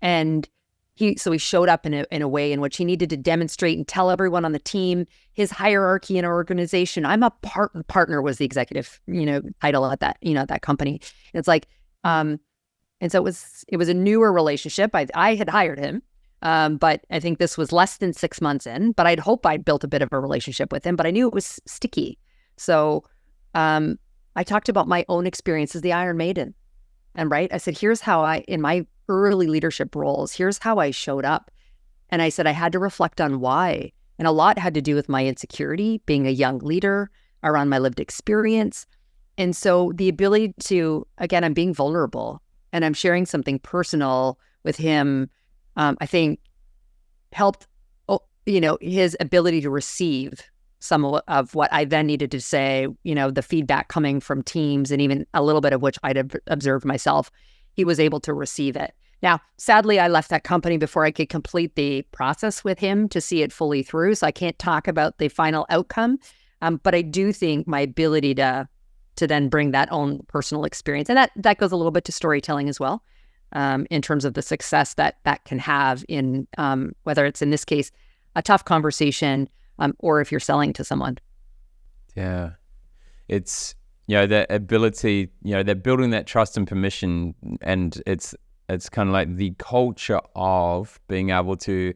And he showed up in a way in which he needed to demonstrate and tell everyone on the team his hierarchy in our organization. I'm a partner was the executive, title at that company. And it's like, and so it was a newer relationship. I had hired him. But I think this was less than 6 months in, but I'd hope I'd built a bit of a relationship with him, but I knew it was sticky. So, I talked about my own experience as the Iron Maiden. And right, I said, here's how in my early leadership roles, here's how I showed up. And I said, I had to reflect on why. And a lot had to do with my insecurity, being a young leader, around my lived experience. And so the ability to, again, I'm being vulnerable and I'm sharing something personal with him, I think helped, his ability to receive some of what I then needed to say, the feedback coming from teams and even a little bit of which I'd observed myself. He was able to receive it. Now, sadly, I left that company before I could complete the process with him to see it fully through. So I can't talk about the final outcome. But I do think my ability to then bring that own personal experience, and that goes a little bit to storytelling as well, in terms of the success that can have in whether it's in this case a tough conversation or if you're selling to someone. Yeah, it's that ability. They're building that trust and permission, and it's kind of like the culture of being able to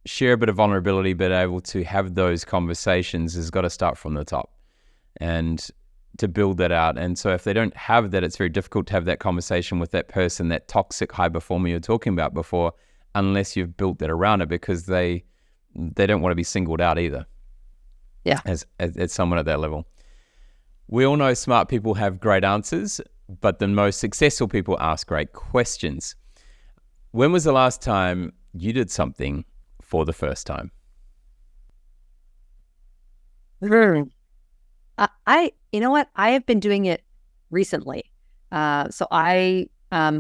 share a bit of vulnerability, but able to have those conversations has got to start from the top and to build that out. And so if they don't have that, it's very difficult to have that conversation with that person, that toxic high performer you're talking about before, unless you've built that around it, because they don't want to be singled out either. Yeah. As someone at that level. We all know smart people have great answers, but the most successful people ask great questions. When was the last time you did something for the first time? You know what? I have been doing it recently. So I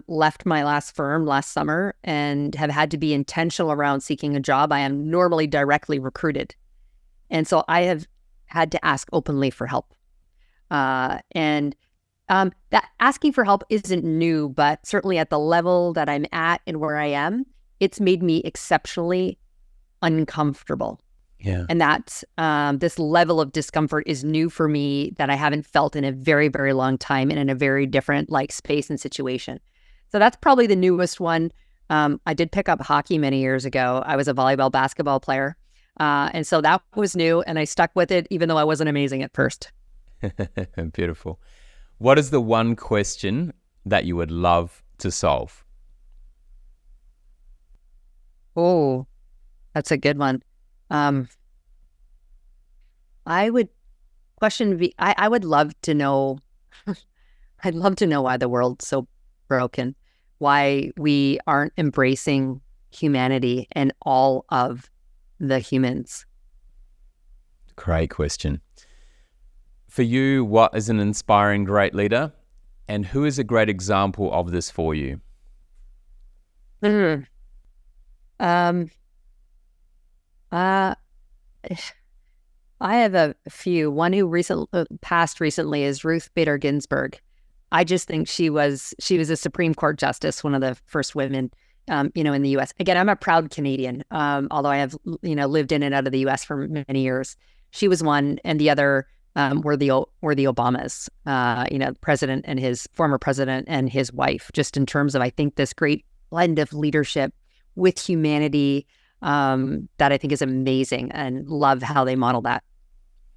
left my last firm last summer and have had to be intentional around seeking a job. I am normally directly recruited. And so I have had to ask openly for help. And that asking for help isn't new, but certainly at the level that I'm at and where I am, it's made me exceptionally uncomfortable. Yeah. And that this level of discomfort is new for me that I haven't felt in a very, very long time and in a very different space and situation. So that's probably the newest one. I did pick up hockey many years ago. I was a volleyball basketball player. And so that was new and I stuck with it even though I wasn't amazing at first. Beautiful. What is the one question that you would love to solve? Oh, that's a good one. I would love to know, I'd love to know why the world's so broken, why we aren't embracing humanity and all of the humans. Great question. For you, what is an inspiring great leader, and who is a great example of this for you? I have a few. One who passed recently is Ruth Bader Ginsburg. I just think she was a Supreme Court justice, one of the first women, in the U.S. Again, I'm a proud Canadian, although I have, lived in and out of the U.S. for many years. She was one, and the other were the Obamas, president and his former president and his wife. Just in terms of, I think, this great blend of leadership with humanity that I think is amazing, and love how they model that.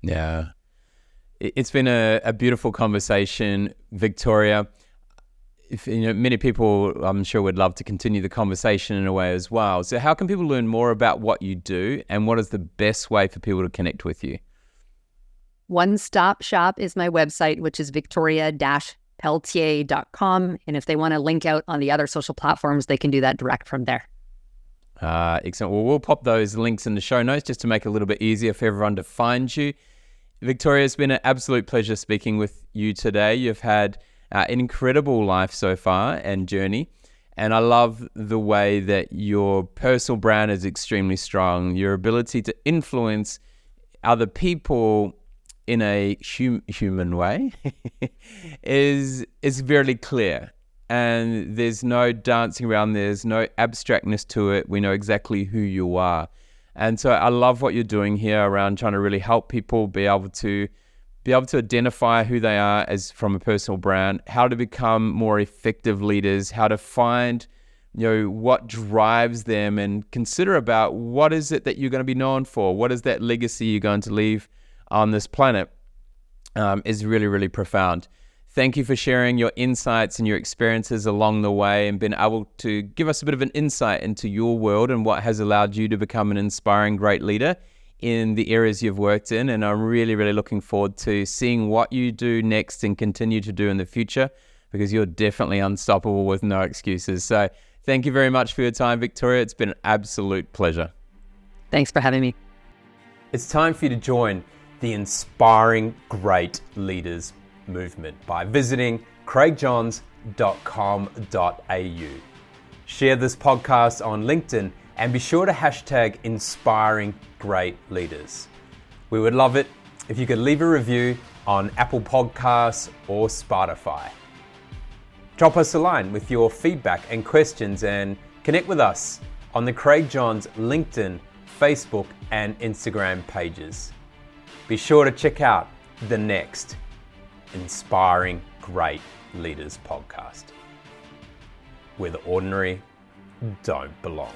Yeah. It's been a beautiful conversation, Victoria. Many people, I'm sure, would love to continue the conversation in a way as well. So how can people learn more about what you do, and what is the best way for people to connect with you? One Stop Shop is my website, which is victoria-pelletier.com. And if they want to link out on the other social platforms, they can do that direct from there. Excellent. Well, we'll pop those links in the show notes just to make it a little bit easier for everyone to find you. Victoria, it's been an absolute pleasure speaking with you today. You've had an incredible life so far and journey. And I love the way that your personal brand is extremely strong. Your ability to influence other people in a human way is very clear. And there's no dancing around. There's no abstractness to it. We know exactly who you are. And so I love what you're doing here around trying to really help people be able to identify who they are as from a personal brand, how to become more effective leaders, how to find, what drives them, and consider about what is it that you're going to be known for? What is that legacy you're going to leave on this planet? Is really, really profound. Thank you for sharing your insights and your experiences along the way and been able to give us a bit of an insight into your world and what has allowed you to become an inspiring great leader in the areas you've worked in. And I'm really, really looking forward to seeing what you do next and continue to do in the future, because you're definitely unstoppable with no excuses. So thank you very much for your time, Victoria. It's been an absolute pleasure. Thanks for having me. It's time for you to join the Inspiring Great Leaders movement by visiting craigjohns.com.au. Share this podcast on LinkedIn and be sure to hashtag Inspiring Great Leaders. We would love it if you could leave a review on Apple Podcasts or Spotify. Drop us a line with your feedback and questions and connect with us on the Craig Johns LinkedIn, Facebook and Instagram pages. Be sure to check out the next Inspiring Great Leaders podcast, where the ordinary don't belong.